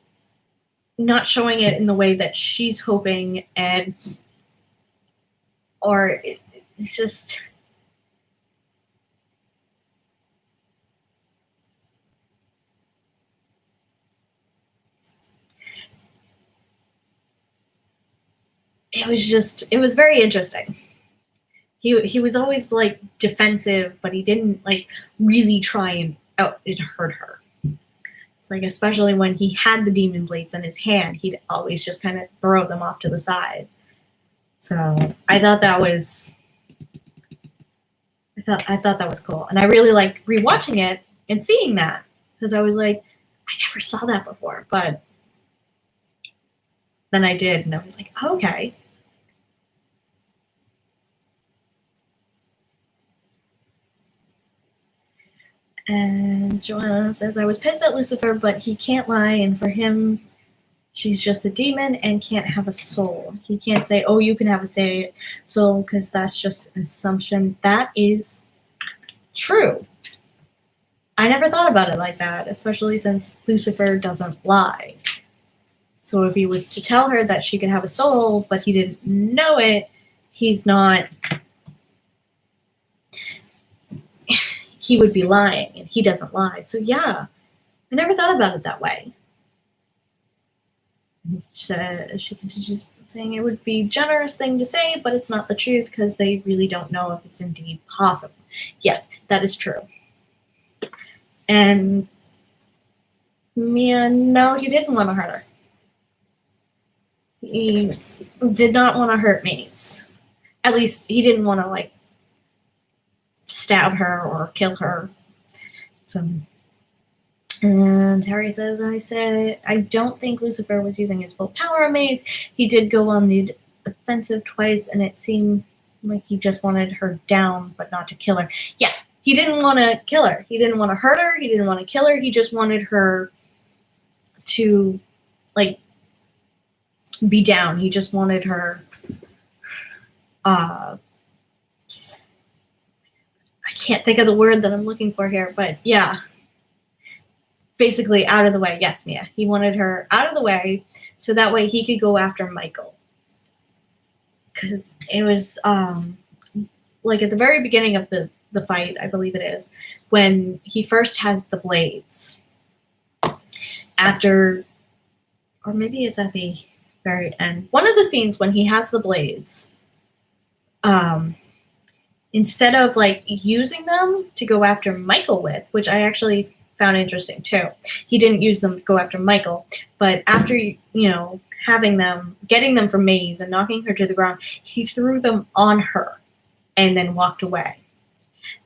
not showing it in the way that she's hoping, and or it's just, it was very interesting. He was always like defensive, but he didn't like really try and hurt her. It's like, especially when he had the demon blades in his hand, he'd always just kind of throw them off to the side. So I thought that was cool, and I really liked rewatching it and seeing that, because I was like, I never saw that before, but then I did, and I was like, okay. And Joanna says, I was pissed at Lucifer, but he can't lie, and for him, she's just a demon and can't have a soul. He can't say, oh, you can have a soul, because that's just an assumption. That is true. I never thought about it like that, especially since Lucifer doesn't lie. So if he was to tell her that she could have a soul, but he didn't know it, he's not... he would be lying, and he doesn't lie. So yeah, I never thought about it that way. She continues saying it would be a generous thing to say, but it's not the truth because they really don't know if it's indeed possible. Yes, that is true. And Mia, no, he didn't want to hurt her. He did not want to hurt Maze. At least he didn't want to, like, stab her or kill her. So, and Harry says, I don't think Lucifer was using his full power on Maze. He did go on the offensive twice, and it seemed like he just wanted her down, but not to kill her. Yeah, he didn't want to kill her. He didn't want to hurt her. He didn't want to kill her. He just wanted her to, like, be down. He just wanted her, I can't think of the word that I'm looking for here, but yeah, basically out of the way. Yes, Mia. He wanted her out of the way so that way he could go after Michael. Because it was like at the very beginning of the fight, I believe it is, when he first has the blades. After, or maybe it's at the very end. One of the scenes when he has the blades, instead of like using them to go after Michael with, which I actually found interesting too. He didn't use them to go after Michael, but after, having them, getting them from Maze and knocking her to the ground, he threw them on her and then walked away.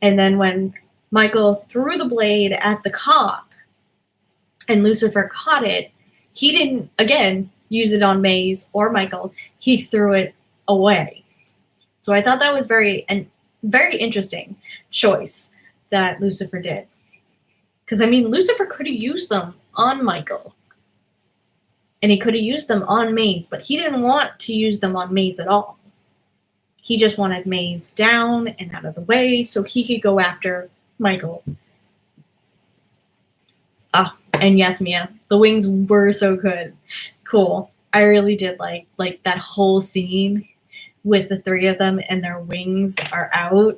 And then when Michael threw the blade at the cop and Lucifer caught it, he didn't, again, use it on Maze or Michael. He threw it away. So I thought that was very interesting choice that Lucifer did. Because, Lucifer could have used them on Michael. And he could have used them on Maze, but he didn't want to use them on Maze at all. He just wanted Maze down and out of the way so he could go after Michael. Oh, and yes, Mia, the wings were so good. Cool. I really did like that whole scene with the three of them and their wings are out.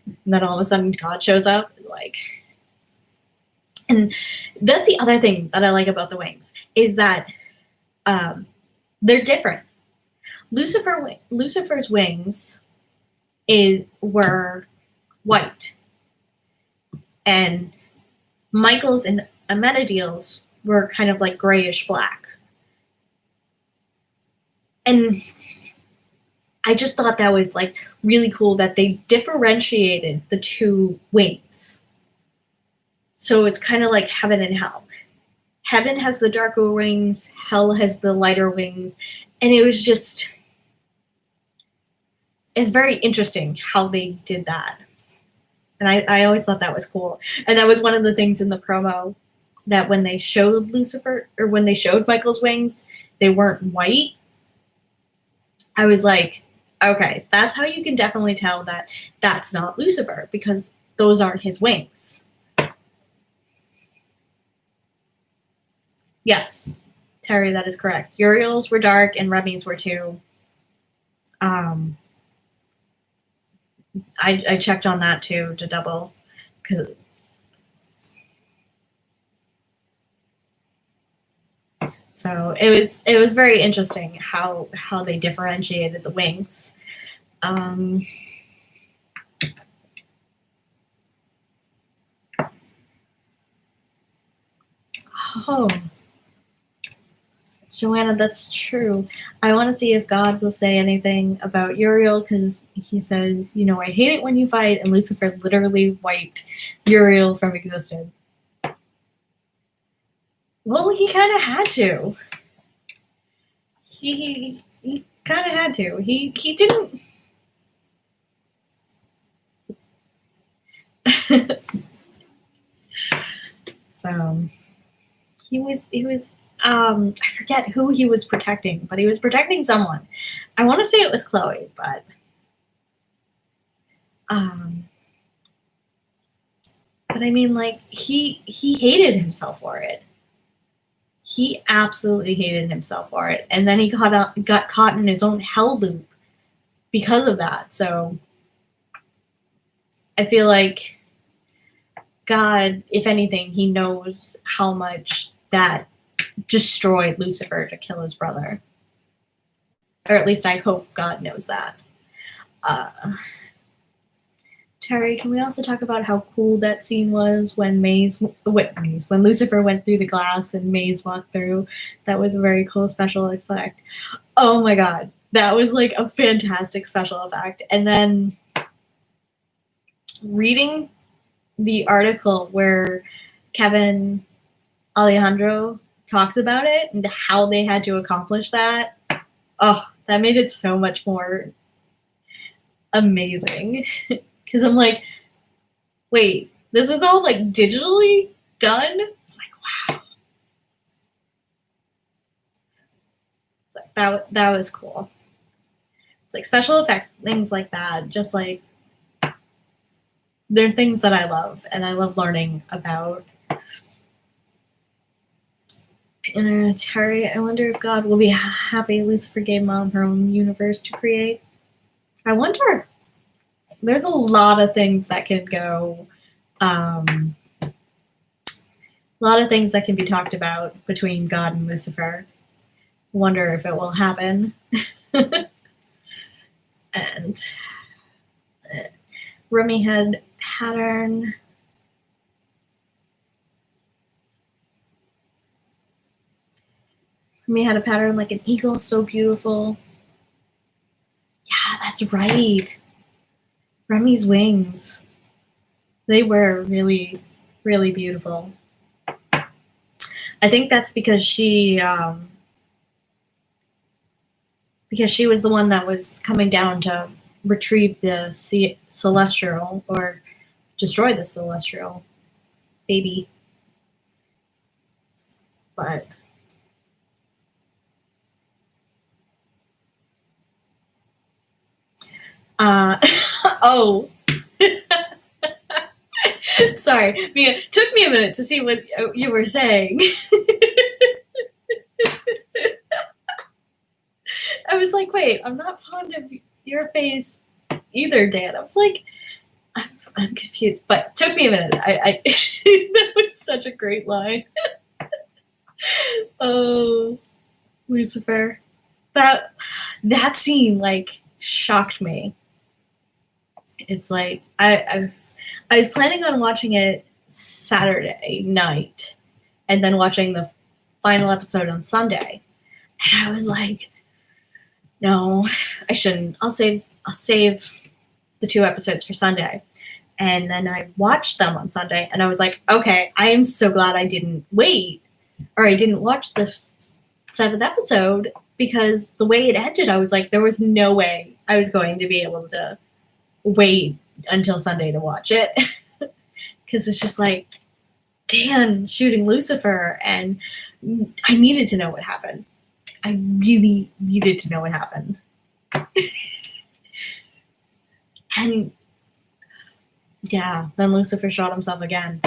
And then all of a sudden God shows up. And that's the other thing that I like about the wings is that they're different. Lucifer's wings were white, and Michael's and Amenadiel's were kind of like grayish black. And I just thought that was like really cool that they differentiated the two wings. So it's kind of like heaven and hell. Heaven has the darker wings, hell has the lighter wings. And it was just, it's very interesting how they did that. And I always thought that was cool. And that was one of the things in the promo that when they showed Lucifer, or when they showed Michael's wings, they weren't white. I was like, okay, that's how you can definitely tell that that's not Lucifer, because those aren't his wings. Yes, Terry, that is correct. Uriel's were dark and Remy's were too. I checked on that too to double, because so it was very interesting how they differentiated the wings. Oh, Joanna, that's true. I want to see if God will say anything about Uriel, because he says, I hate it when you fight, and Lucifer literally wiped Uriel from existence. Well, he kind of had to. He kind of had to. He didn't. So he was I forget who he was protecting, but he was protecting someone. I want to say it was Chloe, but he hated himself for it. He absolutely hated himself for it, and then he got caught in his own hell loop because of that. So I feel like God, if anything, he knows how much that destroyed Lucifer to kill his brother. Or at least I hope God knows that. Terry, can we also talk about how cool that scene was when when Lucifer went through the glass and Maze walked through? That was a very cool special effect. Oh my God, that was like a fantastic special effect. And then reading the article where Kevin Alejandro talks about it and how they had to accomplish that, that made it so much more amazing. Because I'm like, wait, this is all like digitally done? It's like, wow. That was cool. It's like special effect things like that. Just like, they're things that I love, and I love learning about Terry, I wonder if God will be happy Lucifer gave Mom her own universe to create. I wonder. There's a lot of things that can go, a lot of things that can be talked about between God and Lucifer. Wonder if it will happen. And Remy had pattern. Remy had a pattern like an eagle, so beautiful. Yeah, that's right. Remy's wings. They were really, really beautiful. I think that's because she was the one that was coming down to retrieve the celestial or destroy the celestial baby. But oh. Sorry, Mia, took me a minute to see what you were saying. I was like, wait, I'm not fond of your face either, Dan. I was like, I'm confused, but it took me a minute. I that was such a great line. Oh, Lucifer. That scene like shocked me. It's like I was planning on watching it Saturday night and then watching the final episode on Sunday. And I was like, no, I shouldn't. I'll save the 2 episodes for Sunday. And then I watched them on Sunday and I was like, okay, I am so glad I didn't wait or I didn't watch the 7th episode, because the way it ended, I was like, there was no way I was going to be able to wait until Sunday to watch it. Because it's just like, Dan shooting Lucifer, and I needed to know what happened. I really needed to know what happened. And yeah, then Lucifer shot himself again.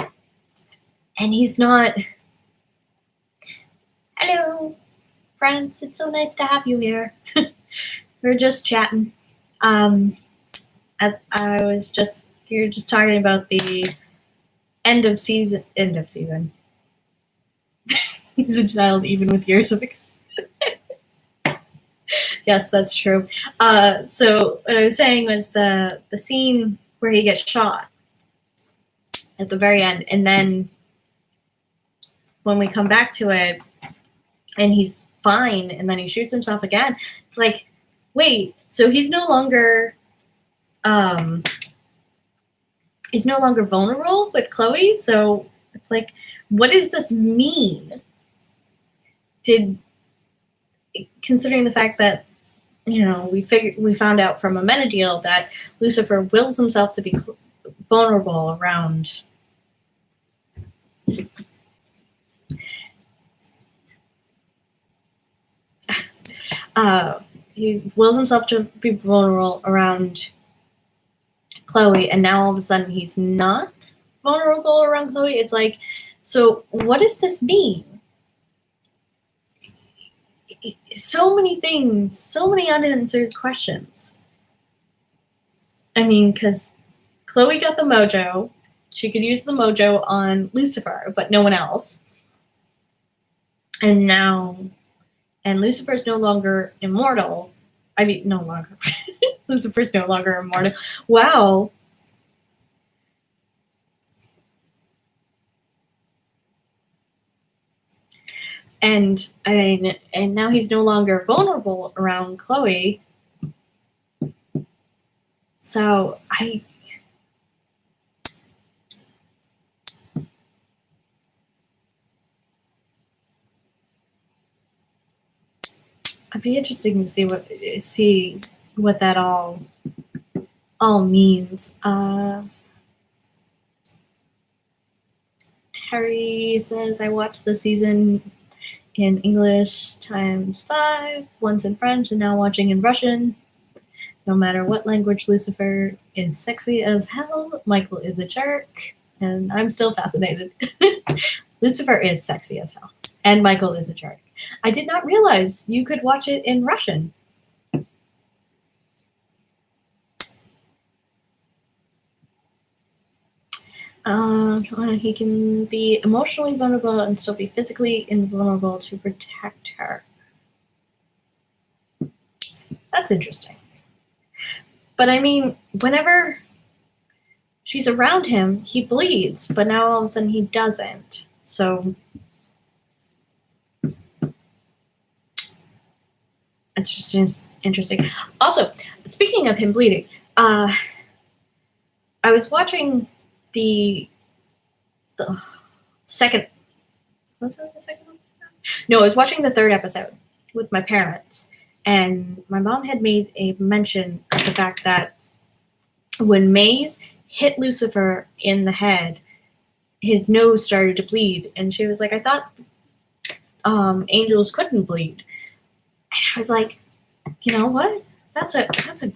And he's not... Hello, friends. It's so nice to have you here. We're just chatting. As I was just... You're just talking about the end of season. He's a child even with years of experience. Yes, that's true. So what I was saying was the scene where he gets shot at the very end, and then when we come back to it and he's fine and then he shoots himself again, it's like, wait, so he's no longer vulnerable with Chloe? So it's like, what does this mean? Considering the fact that, you know, we found out from Amenadiel that Lucifer wills himself to be vulnerable around he wills himself to be vulnerable around Chloe, and now all of a sudden he's not vulnerable around Chloe. It's like, so what does this mean? So many things, so many unanswered questions. I mean, because Chloe got the mojo. She could use the mojo on Lucifer, but no one else. And Lucifer's no longer immortal. I mean, no longer. Lucifer's no longer immortal. Wow. And now he's no longer vulnerable around Chloe. So I'd be interesting to see what that all means. Terry says, I watched the season in English ×5, once in French, and now watching in Russian. No matter what language, Lucifer is sexy as hell. Michael is a jerk, and I'm still fascinated. Lucifer is sexy as hell. And Michael is a jerk. I did not realize you could watch it in Russian. He can be emotionally vulnerable and still be physically invulnerable to protect her. That's interesting. But I mean, whenever she's around him, he bleeds, but now all of a sudden he doesn't. So it's just interesting. Also, speaking of him bleeding, I was watching the second. Was it the second one? No, I was watching the third episode with my parents, and my mom had made a mention of the fact that when Maze hit Lucifer in the head, his nose started to bleed, and she was like, "I thought angels couldn't bleed." And I was like, "You know what? That's a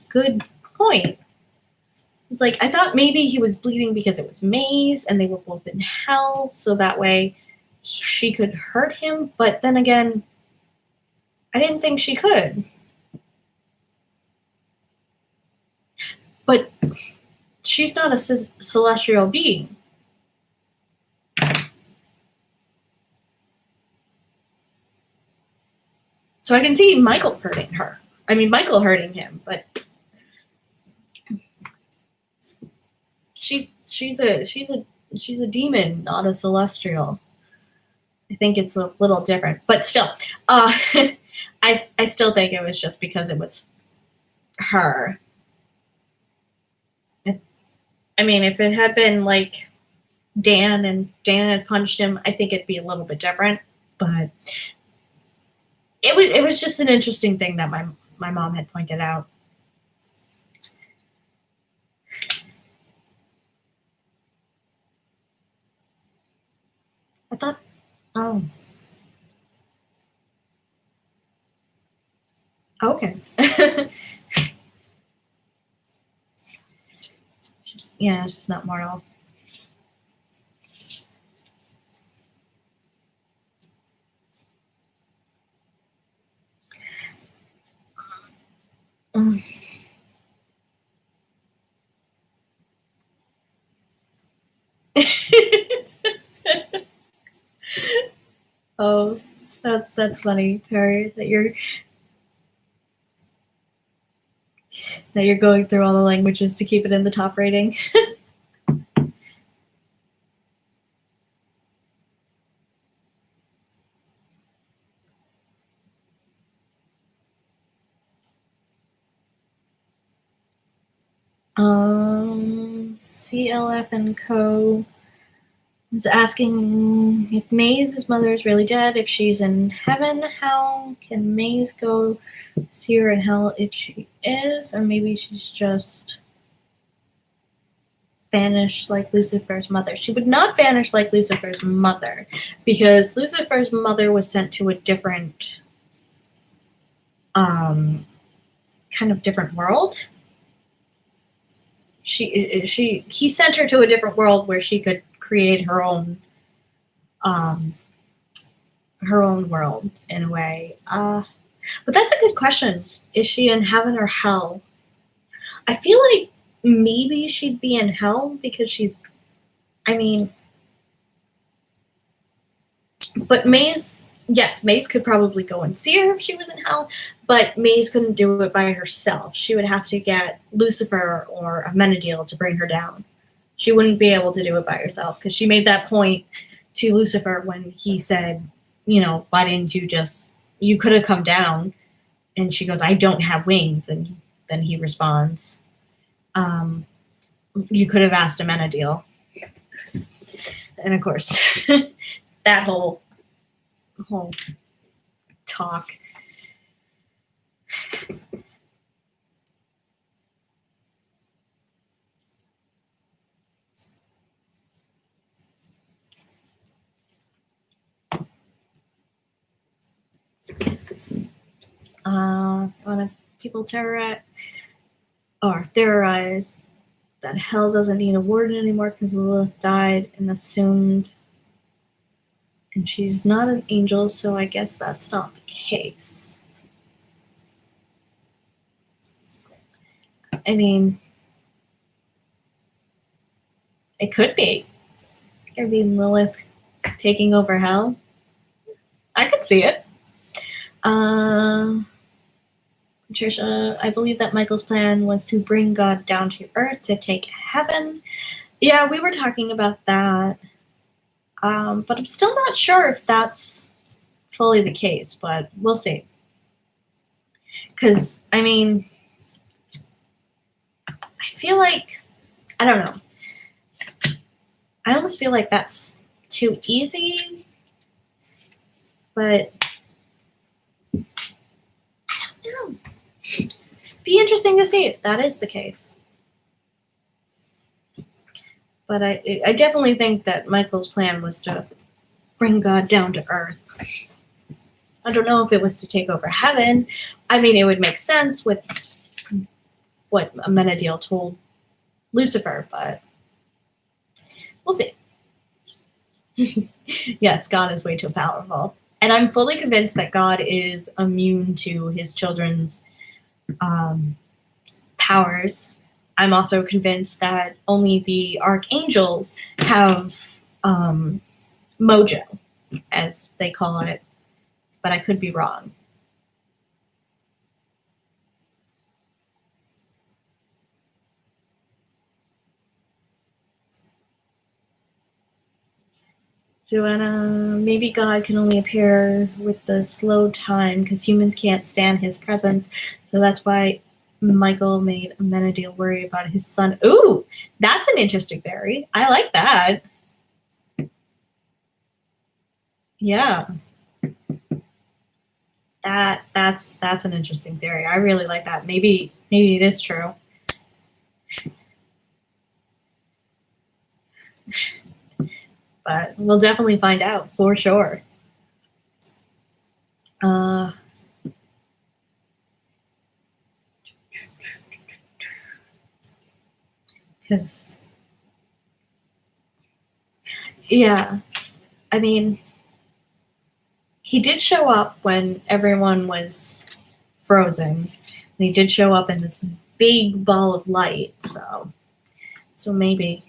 good point." It's like, I thought maybe he was bleeding because it was Maze and they were both in hell, so that way she could hurt him. But then again, I didn't think she could. But she's not a celestial being. So I can see Michael hurting her. I mean, Michael hurting him, but she's a demon, not a celestial. I think it's a little different, but still, I still think it was just because it was her. I mean, if it had been like Dan and Dan had punched him, I think it'd be a little bit different. But it was just an interesting thing that my mom had pointed out. I thought, oh, okay. Yeah, she's not mortal. Oh, that's funny, Terry, that you're going through all the languages to keep it in the top rating. CLF and Co. was asking if May's mother is really dead, if she's in heaven, how can Maze go see her in hell if she is? Or maybe she's just vanished like Lucifer's mother. She would not vanish like Lucifer's mother, because Lucifer's mother was sent to a different kind of different world. He sent her to a different world where she could create her own world in a way. But that's a good question. Is she in heaven or hell? I feel like maybe she'd be in hell because but Maze could probably go and see her if she was in hell, but Maze couldn't do it by herself. She would have to get Lucifer or Amenadiel to bring her down. She wouldn't be able to do it by herself, because she made that point to Lucifer when he said, why didn't you could have come down. And she goes, I don't have wings. And then he responds, you could have asked Amenadiel. And of course, that whole talk. One of people theorize that hell doesn't need a warden anymore because Lilith died and assumed And she's not an angel, so I guess that's not the case. I mean, it could be. It could be Lilith taking over hell. I could see it. Patricia, I believe that Michael's plan was to bring God down to earth to take heaven. Yeah, we were talking about that. But I'm still not sure if that's fully the case, but we'll see. Because, I mean, I feel like, I don't know. I almost feel like that's too easy, but I don't know. Be interesting to see if that is the case. But I definitely think that Michael's plan was to bring God down to earth. I don't know if it was to take over heaven. I mean, it would make sense with what Amenadiel told Lucifer, but we'll see. Yes, God is way too powerful. And I'm fully convinced that God is immune to his children's powers. I'm also convinced that only the archangels have mojo, as they call it, but I could be wrong. Joanna, maybe God can only appear with the slow time because humans can't stand his presence, so that's why Michael made Amenadiel worry about his son. Ooh, that's an interesting theory. I like that. Yeah. That's an interesting theory. I really like that. Maybe it is true. But we'll definitely find out for sure. Because, yeah, I mean, he did show up when everyone was frozen. And he did show up in this big ball of light, so maybe.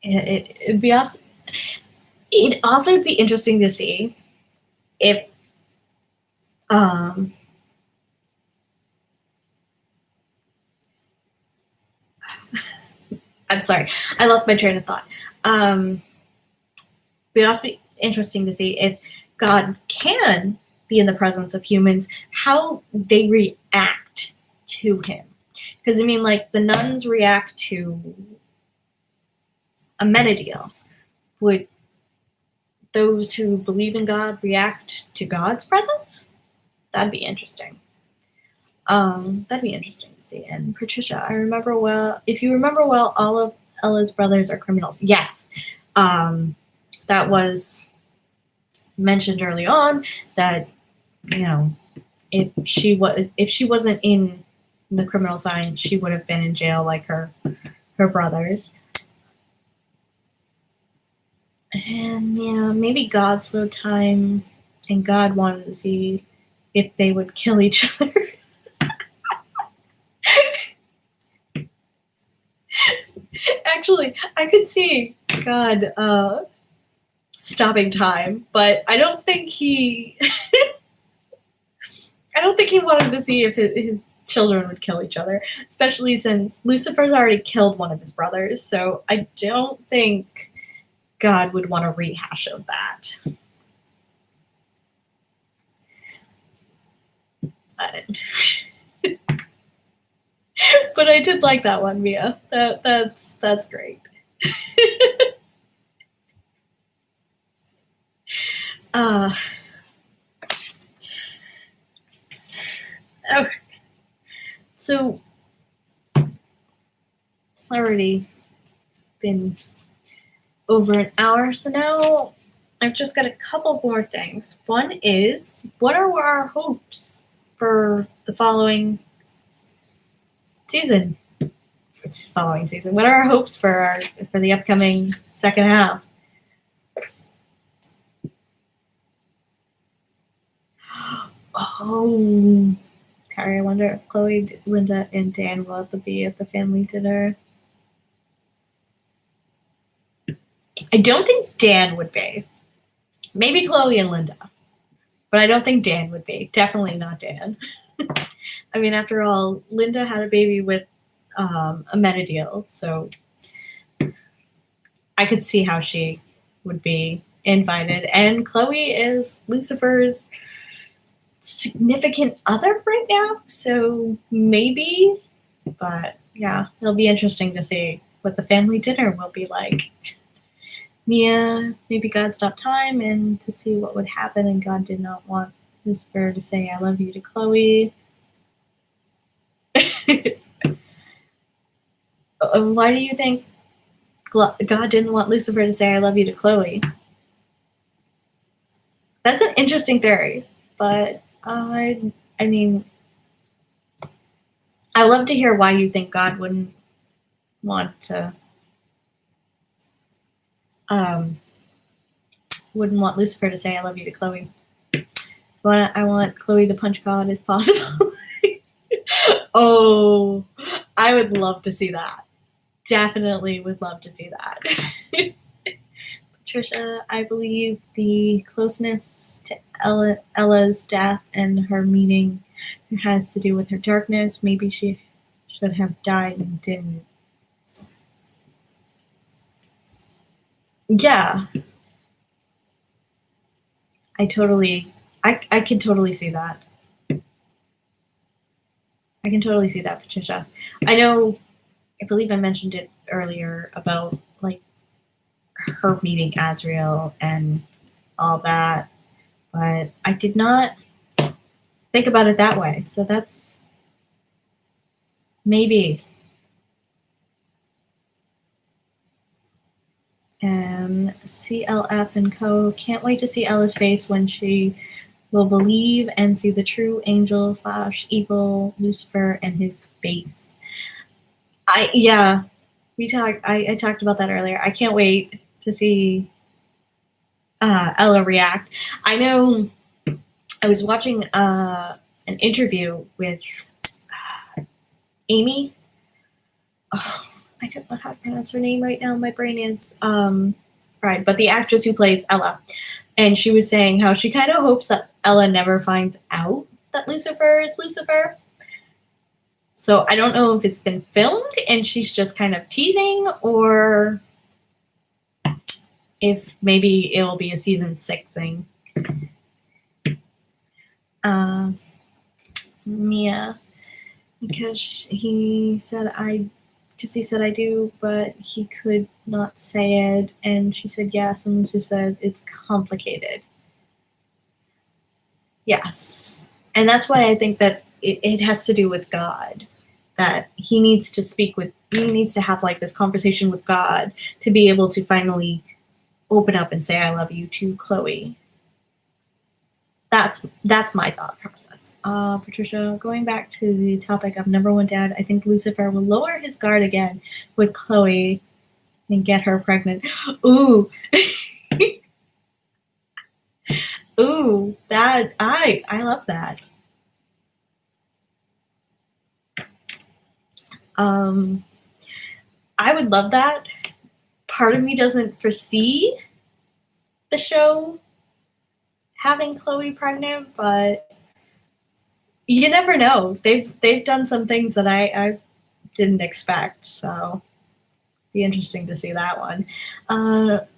It'd be awesome. It'd also be interesting to see if I'm sorry, I lost my train of thought. It'd also be interesting to see if God can be in the presence of humans, how they react to him. Because, I mean, like, the nuns react to Amenadiel. Would those who believe in God react to God's presence? That'd be interesting. That'd be interesting to see. And Patricia, if you remember well, all of Ella's brothers are criminals. Yes. That was mentioned early on that, you know, if she wasn't in the criminal side, she would have been in jail like her brothers. And yeah, maybe God slowed time and God wanted to see if they would kill each other. Actually, I could see God stopping time, but I don't think he wanted to see if his children would kill each other, especially since Lucifer's already killed one of his brothers, so I don't think God would want a rehash of that. But I did like that one, Mia. That's great. Okay. So it's already been over an hour, so now I've just got a couple more things. One is, what are our hopes for the following season? following season. What are our hopes for the upcoming second half? Oh, Terry, I wonder if Chloe, Linda, and Dan will have to be at the family dinner. I don't think Dan would be. Maybe Chloe and Linda. But I don't think Dan would be. Definitely not Dan. I mean, after all, Linda had a baby with a Metadil, so I could see how she would be invited. And Chloe is Lucifer's significant other right now, so maybe. But yeah, it'll be interesting to see what the family dinner will be like. Mia, maybe God stopped time and to see what would happen, and God did not want Lucifer to say I love you to Chloe. Why do you think God didn't want Lucifer to say I love you to Chloe? That's an interesting theory, but I mean, I love to hear why you think God wouldn't want to wouldn't want Lucifer to say I love you to Chloe. I want Chloe to punch God if possible. Oh, I would love to see that. Definitely would love to see that. Patricia, I believe the closeness to Ella's death and her meeting has to do with her darkness. Maybe she should have died and didn't. Yeah. I can totally see that. I can totally see that, Patricia. I believe I mentioned it earlier about like her meeting Azrael and all that, but I did not think about it that way. So that's maybe. CLF and Co. Can't wait to see Ella's face when she will believe and see the true angel / evil Lucifer and his face. I talked about that earlier. I can't wait to see Ella react. I know I was watching an interview with Amy. Oh, I don't know how to pronounce her name right now. My brain is fried. But the actress who plays Ella. And she was saying how she kind of hopes that Ella never finds out that Lucifer is Lucifer. So I don't know if it's been filmed and she's just kind of teasing, or if maybe it'll be a season 6 thing. Mia, because he said I do, but he could not say it, and she said yes, and Lucy said it's complicated. Yes, and that's why I think that it has to do with God, that he needs to have like this conversation with God to be able to finally open up and say I love you to Chloe. That's my thought process. Patricia, going back to the topic of number one dad, I think Lucifer will lower his guard again with Chloe and get her pregnant. Ooh. Ooh, that I love that. I would love that. Part of me doesn't foresee the show having Chloe pregnant, but you never know. They've done some things that I didn't expect, so be interesting to see that one.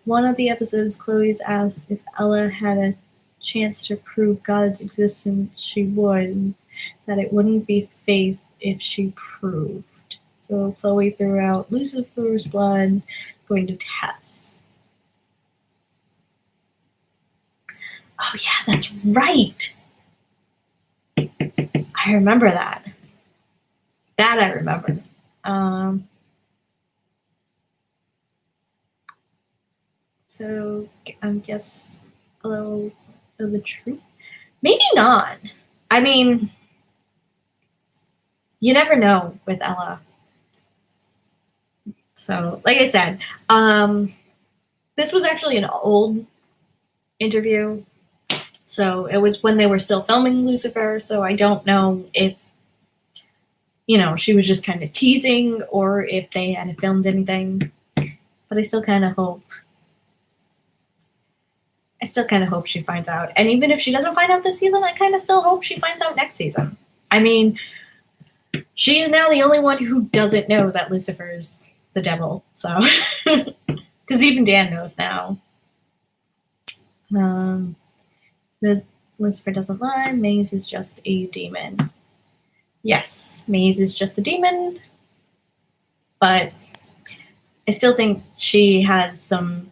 One of the episodes, Chloe's asked if Ella had a chance to prove God's existence, she would, that it wouldn't be faith if she proved. So Chloe threw out Lucifer's blood going to Tess. Oh yeah, that's right. I remember that. That I remember. So I guess a little of the truth. Maybe not. I mean, you never know with Ella. So, like I said, this was actually an old interview. So it was when they were still filming Lucifer. So I don't know if, she was just kind of teasing or if they hadn't filmed anything. But I still kind of hope she finds out. And even if she doesn't find out this season, I kind of still hope she finds out next season. I mean, she is now the only one who doesn't know that Lucifer is the devil. So, because even Dan knows now. The Lucifer doesn't lie. Maze is just a demon. Yes, Maze is just a demon. But I still think she has some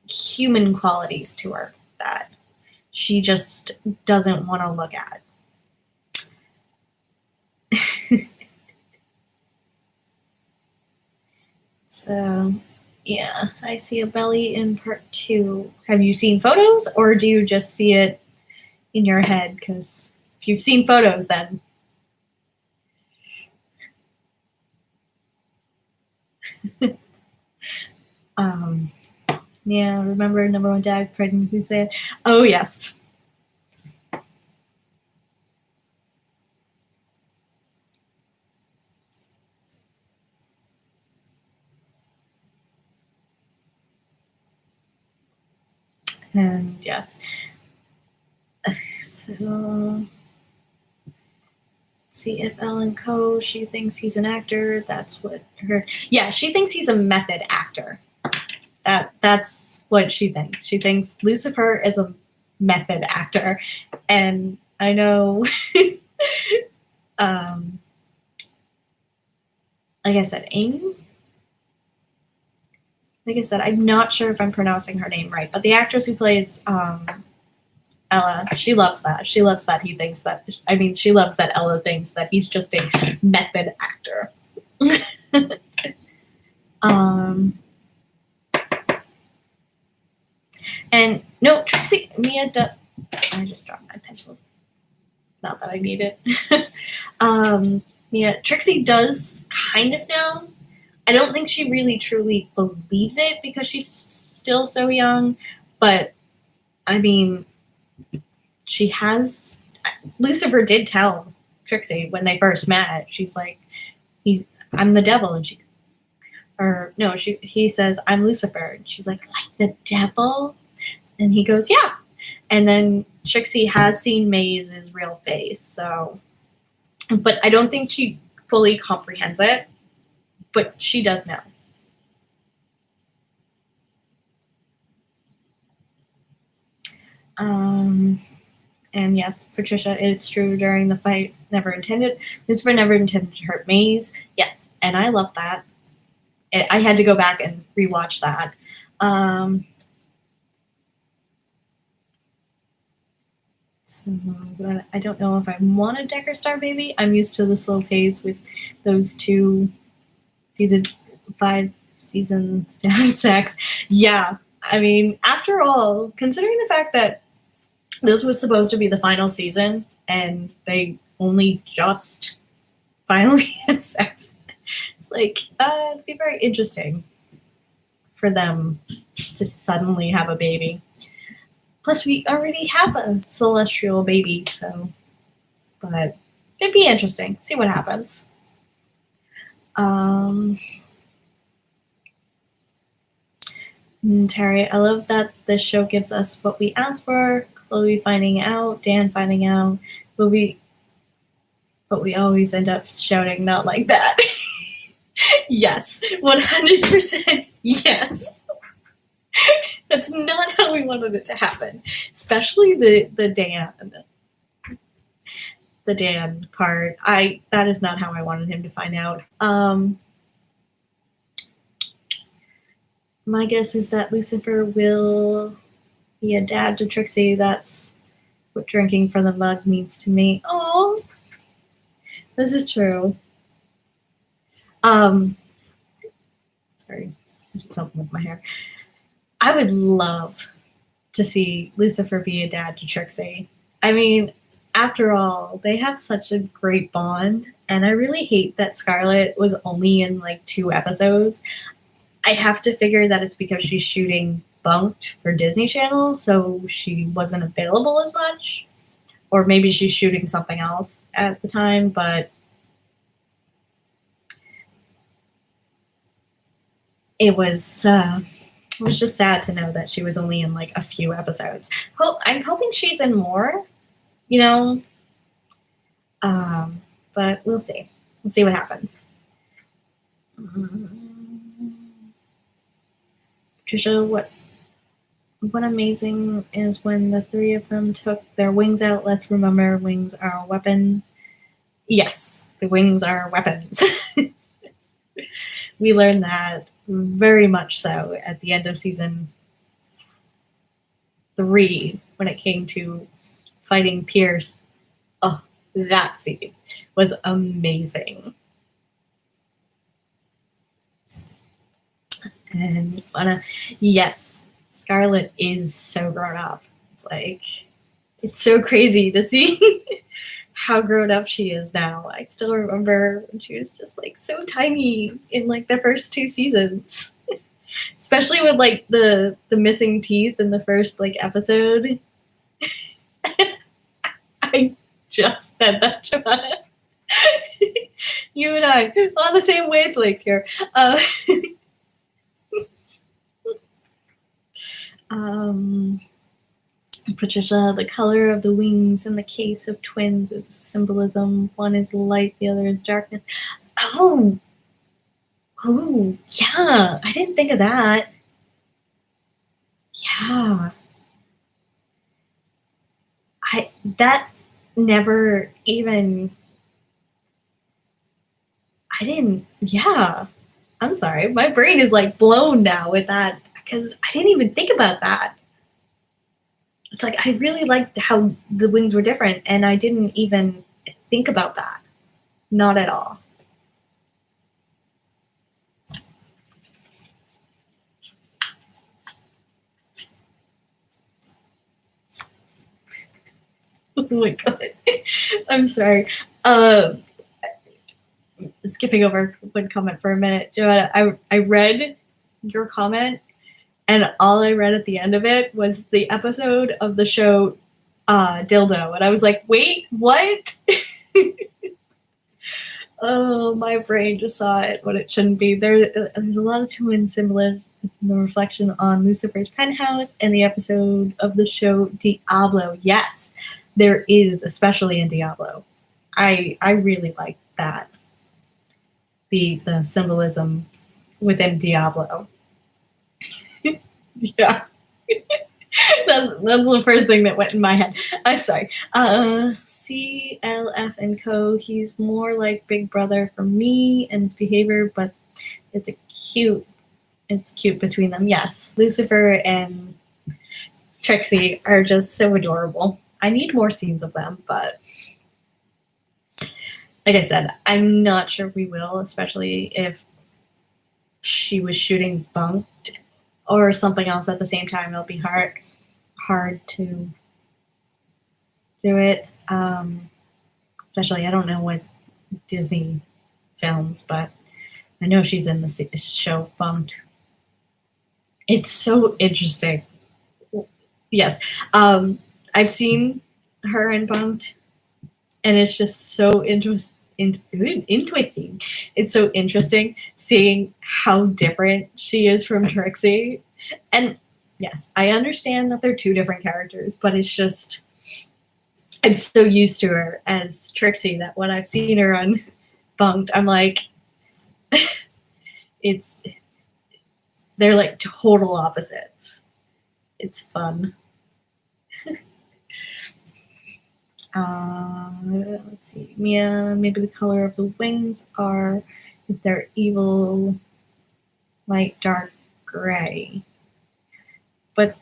human qualities to her that she just doesn't want to look at. So, yeah, I see a belly in part 2. Have you seen photos, or do you just see it in your head? Because if you've seen photos, then yeah, remember number 1 dad pregnancy said, oh yes. And yes. So see if Ellen Coe, she thinks he's an actor. That's what her, yeah, she thinks he's a method actor. That's what she thinks. She thinks Lucifer is a method actor. And I know, like I said, Amy? Like I said, I'm not sure if I'm pronouncing her name right, but the actress who plays Ella, she loves that. She loves that he thinks that, she loves that Ella thinks that he's just a method actor. And no, Trixie, I just dropped my pencil. Not that I need it. Trixie does kind of know. I don't think she really truly believes it because she's still so young, but Lucifer did tell Trixie when they first met. She's like, I'm the devil, and he says, I'm Lucifer, and she's like the devil, and he goes, yeah. And then Trixie has seen Maze's real face, so, but I don't think she fully comprehends it, but she does know. And yes, Patricia, it's true, during the fight, Lucifer never intended to hurt Maze. Yes, and I love that. I had to go back and rewatch that. But I don't know if I want a Decker Star baby. I'm used to the slow pace with those 2 5 seasons down sex. Yeah, after all, considering the fact that this was supposed to be the final season and they only just finally had sex, it's like, it'd be very interesting for them to suddenly have a baby. Plus, we already have a celestial baby, so, but it'd be interesting. See what happens. Terry, I love that this show gives us what we asked for. Chloe finding out, Dan finding out, but we always end up shouting, not like that. Yes, 100% yes. That's not how we wanted it to happen. Especially the Dan part. That is not how I wanted him to find out. My guess is that Lucifer will be a dad to Trixie. That's what drinking from the mug means to me. Oh, this is true. Sorry, I did something with my hair. I would love to see Lucifer be a dad to Trixie. after all, they have such a great bond, and I really hate that Scarlett was only in like 2 episodes. I have to figure that it's because she's shooting Bunked for Disney Channel, so she wasn't available as much. Or maybe she's shooting something else at the time, but it was just sad to know that she was only in like a few episodes. I'm hoping she's in more, you know, but we'll see. We'll see what happens. Patricia, what amazing is when the 3 of them took their wings out. Let's remember, wings are a weapon. Yes, the wings are weapons. We learned that very much so at the end of season 3 when it came to fighting Pierce. Oh, that scene was amazing. And yes, Scarlett is so grown up. It's like, it's so crazy to see how grown up she is now. I still remember when she was just like so tiny in like the first 2 seasons. Especially with like the missing teeth in the first like episode. I just said that, Joanna. You and I on the same wavelength here. Patricia, the color of the wings in the case of twins is a symbolism. One is light, the other is darkness. Oh, yeah. I didn't think of that. Yeah. That never even. I didn't. Yeah. I'm sorry. My brain is like blown now with that because I didn't even think about that. It's like I really liked how the wings were different, and I didn't even think about that. Not at all. Oh my god. I'm sorry. Skipping over one comment for a minute, Joanna, I read your comment, and all I read at the end of it was the episode of the show Dildo, and I was like, wait, what? Oh, my brain just saw it when it shouldn't be. There's a lot of twin symbolism in the reflection on Lucifer's penthouse and the episode of the show Diablo. Yes, there is, especially in Diablo. I really like that. The symbolism within Diablo. Yeah. That's the first thing that went in my head. I'm sorry. CLF and Co. He's more like Big Brother for me and his behavior, but it's cute between them. Yes, Lucifer and Trixie are just so adorable. I need more scenes of them, but like I said, I'm not sure we will, especially if she was shooting Bunked or something else at the same time. It'll be hard to do it. Especially, I don't know what Disney films, but I know she's in the show Bunked. It's so interesting. Yes. I've seen her in Bunked, and it's just so interesting. It's so interesting seeing how different she is from Trixie. And yes, I understand that they're 2 different characters, but it's just, I'm so used to her as Trixie that when I've seen her on Bunked, I'm like, they're like total opposites. It's fun. Let's see. Yeah, maybe the color of the wings are, if they're evil, light, dark, gray. But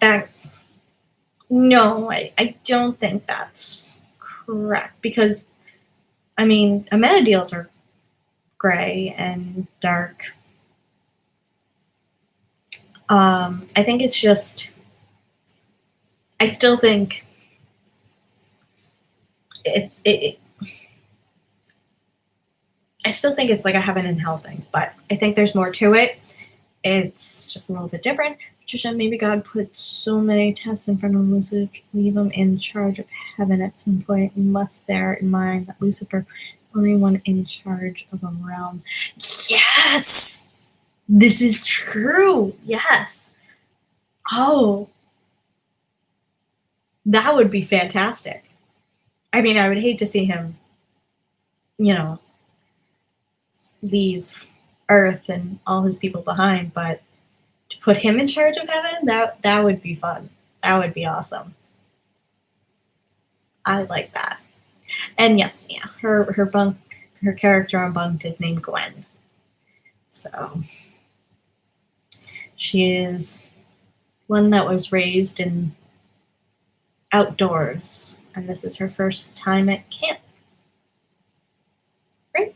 no, I don't think that's correct because, I mean, Amenadiels are gray and dark. I think it's just, I still think I still think it's like a heaven and hell thing, but I think there's more to it. It's just a little bit different. Patricia, maybe God put so many tests in front of Lucifer to leave him in charge of heaven at some point. You must bear in mind that Lucifer only one in charge of a realm. Yes! This is true. Yes. Oh. That would be fantastic. I mean, I would hate to see him, leave Earth and all his people behind, but to put him in charge of heaven, that would be fun. That would be awesome. I like that. And yes, Mia, her character on Bunked is named Gwen. So she is one that was raised in outdoors, and this is her first time at camp. Right?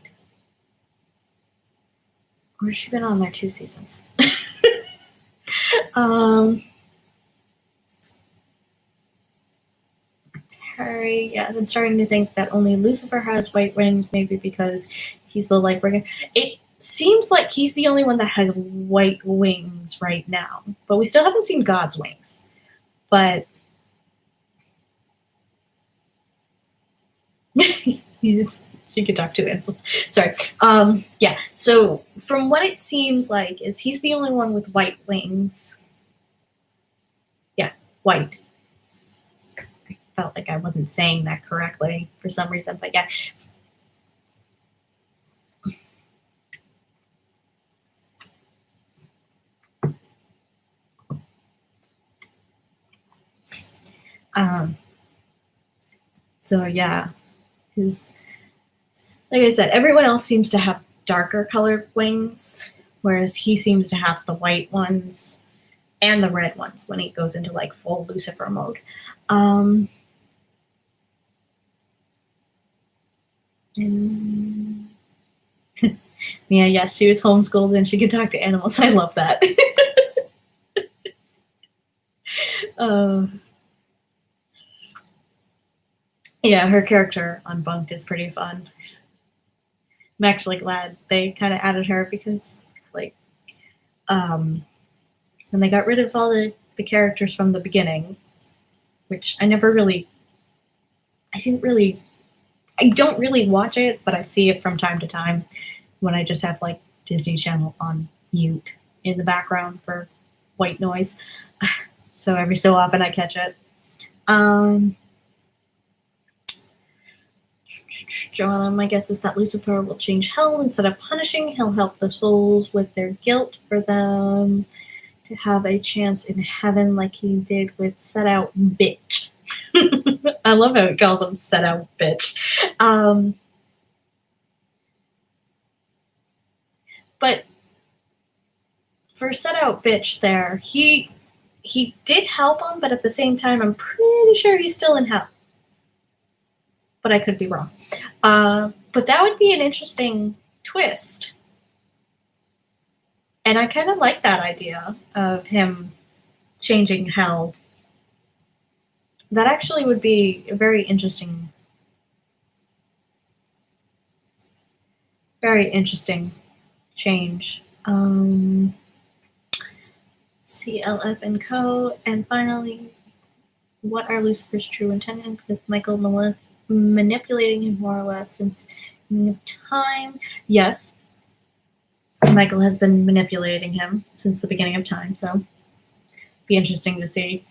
Or has she been on there 2 seasons? Terry, yeah, I'm starting to think that only Lucifer has white wings, maybe because he's the Lightbringer. It seems like he's the only one that has white wings right now, but we still haven't seen God's wings. But she could talk to animals. Sorry. Yeah. So from what it seems like is he's the only one with white wings. Yeah, white. I felt like I wasn't saying that correctly for some reason, but yeah. So yeah, because like I said, everyone else seems to have darker colored wings, whereas he seems to have the white ones and the red ones when he goes into like full Lucifer mode. And yeah, yes, she was homeschooled and she could talk to animals. I love that. Yeah, her character on Bunked is pretty fun. I'm actually glad they kind of added her because, like, when they got rid of all the characters from the beginning, which I don't really watch it, but I see it from time to time when I just have like Disney Channel on mute in the background for white noise. So every so often I catch it. Joanna, my guess is that Lucifer will change hell instead of punishing. He'll help the souls with their guilt for them to have a chance in heaven like he did with Set Out Bitch. I love how he calls him Set Out Bitch. But for Set Out Bitch there, he did help him, but at the same time, I'm pretty sure he's still in hell. But I could be wrong. But that would be an interesting twist. And I kind of like that idea of him changing hell. That actually would be a very interesting change. CLF and Co. And finally, what are Lucifer's true intentions with Michael manipulating him more or less since the beginning of time? Yes, Michael has been manipulating him since the beginning of time, so be interesting to see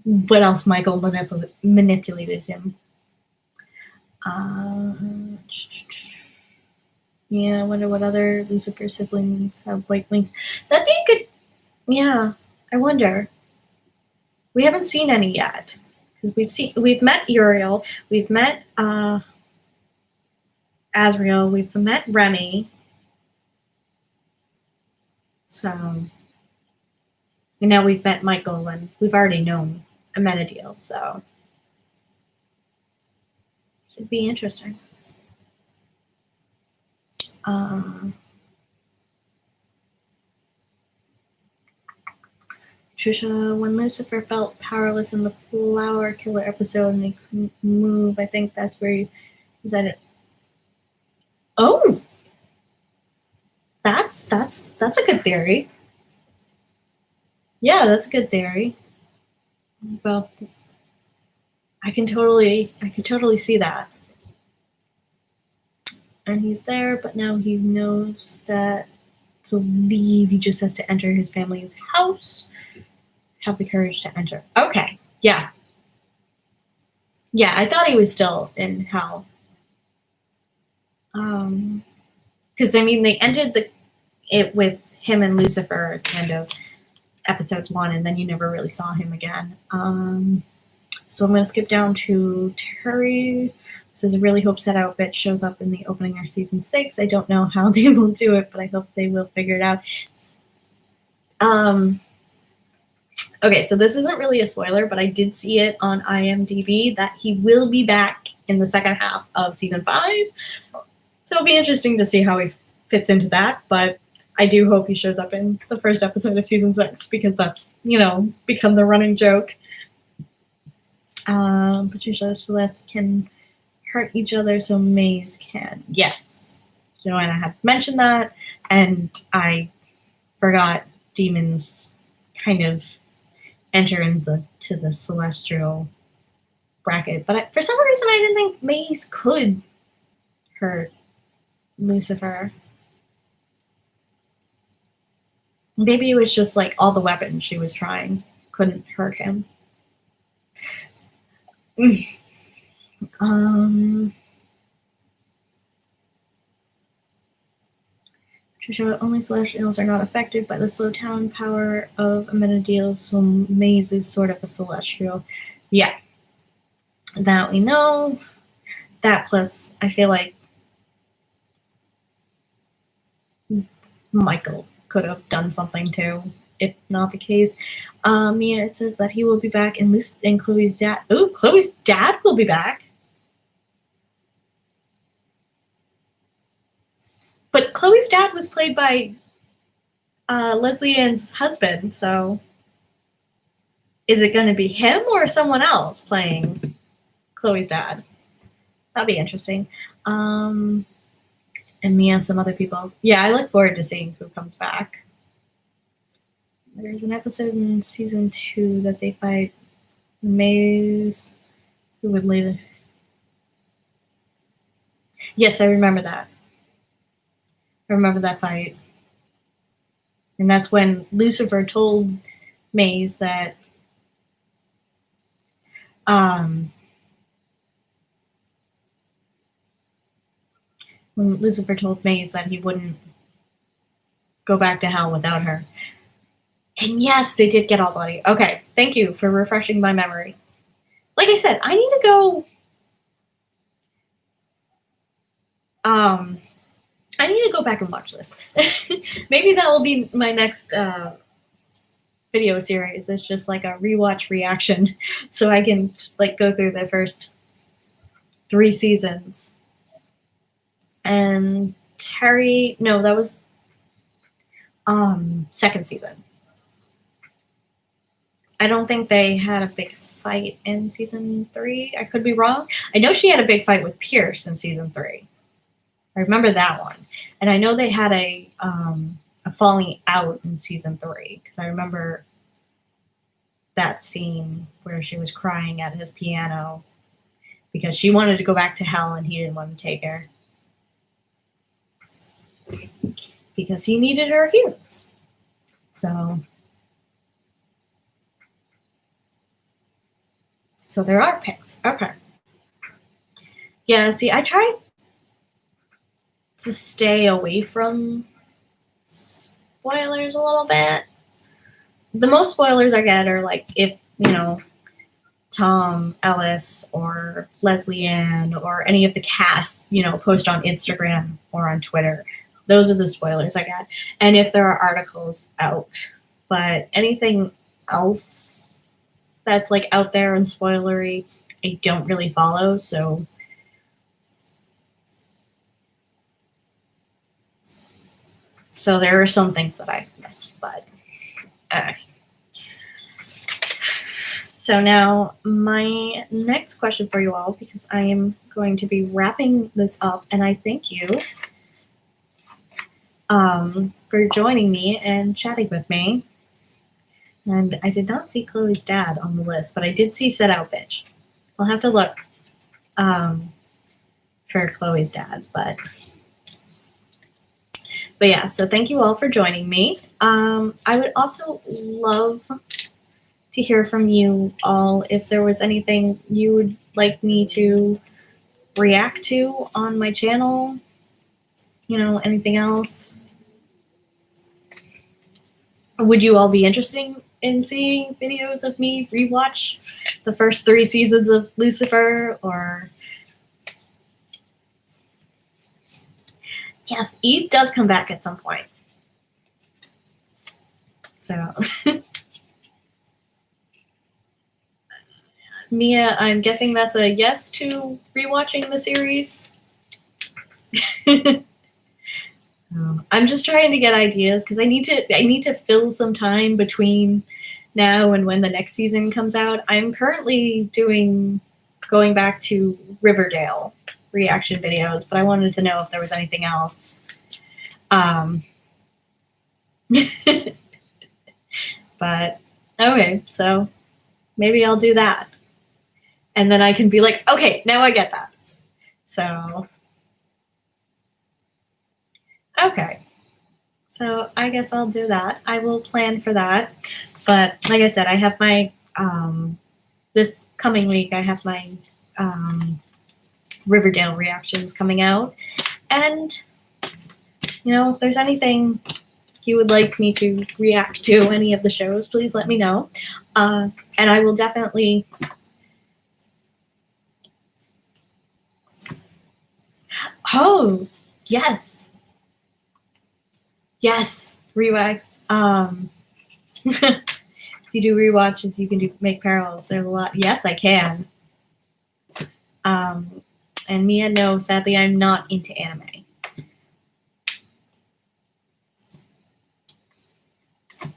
what else Michael manipulated him. Yeah, I wonder what other Lucifer siblings have white wings. That'd be a good. Yeah, I wonder. We haven't seen any yet because we've met Uriel, we've met Azrael, we've met Remy. So, and now we've met Michael, and we've already known Amenadiel, so should be interesting. Trisha, when Lucifer felt powerless in the Flower Killer episode and he couldn't move, I think that's where he said it. Oh, that's a good theory. Yeah, that's a good theory. Well, I can totally see that. And he's there, but now he knows that to leave, he just has to enter his family's house. Have the courage to enter. Okay, yeah. Yeah, I thought he was still in hell. Because I mean, they ended it with him and Lucifer at the end of episode 1, and then you never really saw him again. So I'm going to skip down to Terry. Says, really hope Set Outfit shows up in the opening of season 6. I don't know how they will do it, but I hope they will figure it out. Okay, so this isn't really a spoiler, but I did see it on IMDb that he will be back in the second half of season 5. So it'll be interesting to see how he fits into that, but I do hope he shows up in the first episode of season 6 because that's, become the running joke. Patricia and Celeste can hurt each other so Maze can. Yes. Joanna had mentioned that, and I forgot demons kind of enter into the celestial bracket. But for some reason, I didn't think Maze could hurt Lucifer. Maybe it was just like all the weapons she was trying couldn't hurt him. Trisha, only celestials are not affected by the slow town power of Amenadiel, so Maze is sort of a celestial. Yeah. That we know. That plus, I feel like Michael could have done something too, if not the case. Mia, it says that he will be back and Chloe's dad. Oh, Chloe's dad will be back. But Chloe's dad was played by Leslie Ann's husband, so is it going to be him or someone else playing Chloe's dad? That'd be interesting. And Mia, some other people. Yeah, I look forward to seeing who comes back. There's an episode in season 2 that they fight Maze, who would later. Yes, I remember that. I remember that fight. And that's when Lucifer told Maze that when Lucifer told Maze that he wouldn't go back to hell without her. And yes, they did get all bloody. Okay, thank you for refreshing my memory. Like I said, I need to go. I need to go back and watch this. Maybe that will be my next video series. It's just like a rewatch reaction, so I can just like go through the first 3 seasons. And Terry, no, that was second season. I don't think they had a big fight in season 3. I could be wrong. I know she had a big fight with Pierce in season 3. I remember that one. And I know they had a falling out in season 3 because I remember that scene where she was crying at his piano because she wanted to go back to hell and he didn't want to take her because he needed her here. So there are picks. Okay. Yeah, see, I try to stay away from spoilers a little bit. The most spoilers I get are like if, Tom Ellis or Leslie Ann or any of the cast, post on Instagram or on Twitter. Those are the spoilers I get. And if there are articles out. But anything else that's like out there and spoilery, I don't really follow. So there are some things that I missed, but So now my next question for you all, because I am going to be wrapping this up, and I thank you for joining me and chatting with me. And I did not see Chloe's dad on the list, but I did see Set Out Bitch. I'll have to look for Chloe's dad, but yeah, so thank you all for joining me. I would also love to hear from you all if there was anything you would like me to react to on my channel, anything else. Would you all be interested in seeing videos of me rewatch the first 3 seasons of Lucifer? Or yes, Eve does come back at some point. So Mia, I'm guessing that's a yes to rewatching the series. I'm just trying to get ideas because I need to fill some time between now and when the next season comes out. I'm currently going back to Riverdale reaction videos, but I wanted to know if there was anything else. But okay, so maybe I'll do that. And then I can be like, okay, now I get that. So, okay. So I guess I'll do that. I will plan for that. But like I said, I have my, this coming week, I have my Riverdale reactions coming out. And, if there's anything you would like me to react to any of the shows, please let me know. And I will definitely... Oh, yes. Yes, rewatch. If you do rewatches, you can make parallels. There's a lot. Yes, I can. And Mia, no, sadly, I'm not into anime.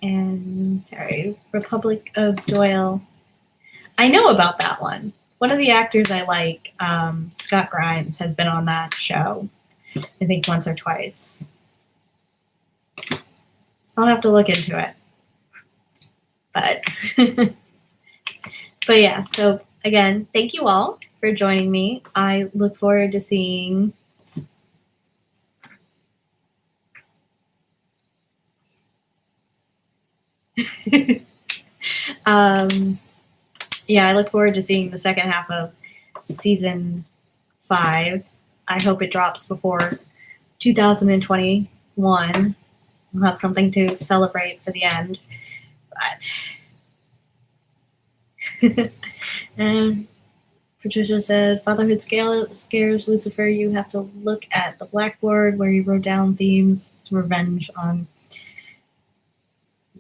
And sorry, Republic of Doyle. I know about that one. One of the actors I like, Scott Grimes, has been on that show, I think once or twice. I'll have to look into it. But yeah, so again, thank you all for joining me. I look forward to seeing yeah, I look forward to seeing the second half of season 5. I hope it drops before 2021. We'll have something to celebrate for the end. But and Patricia said, Fatherhood scares Lucifer. You have to look at the blackboard where he wrote down themes to revenge on.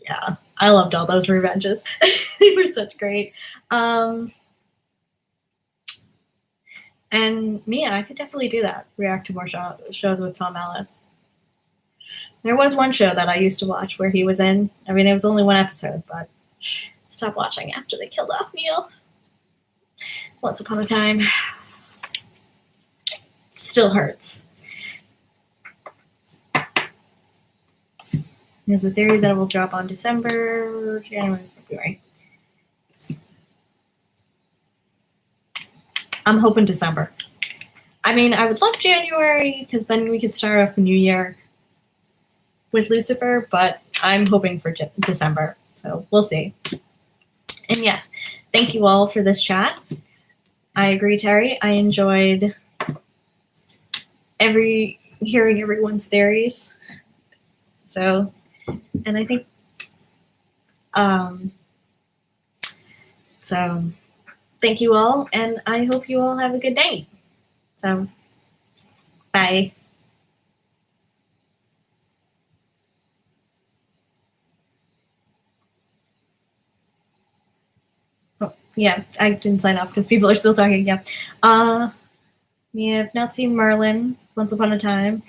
Yeah, I loved all those revenges. They were such great. And Mia, I could definitely do that. React to more shows with Tom Ellis. There was one show that I used to watch where he was in. I mean, it was only 1 episode, but stopped watching after they killed off Neil. Once Upon a Time. Still hurts. There's a theory that it will drop on December, January, February. I'm hoping December. I mean, I would love January because then we could start off the new year with Lucifer, but I'm hoping for December. So we'll see. And yes, thank you all for this chat. I agree, Terry. I enjoyed hearing everyone's theories. So, and I think, so thank you all, and I hope you all have a good night. So, bye. Oh, yeah, I didn't sign up because people are still talking. Yeah. Yeah, I've not seen Merlin, Once Upon a Time.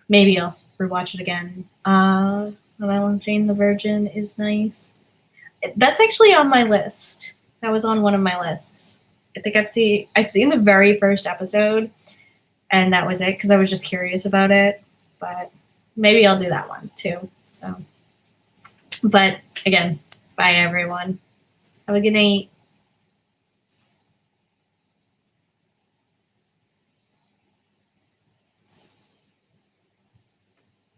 Maybe I'll rewatch it again. Jane the Virgin is nice. That's actually on my list. That was on one of my lists. I think I've seen the very first episode, and that was it because I was just curious about it. But maybe I'll do that one too. So, but again, bye everyone. Have a good night.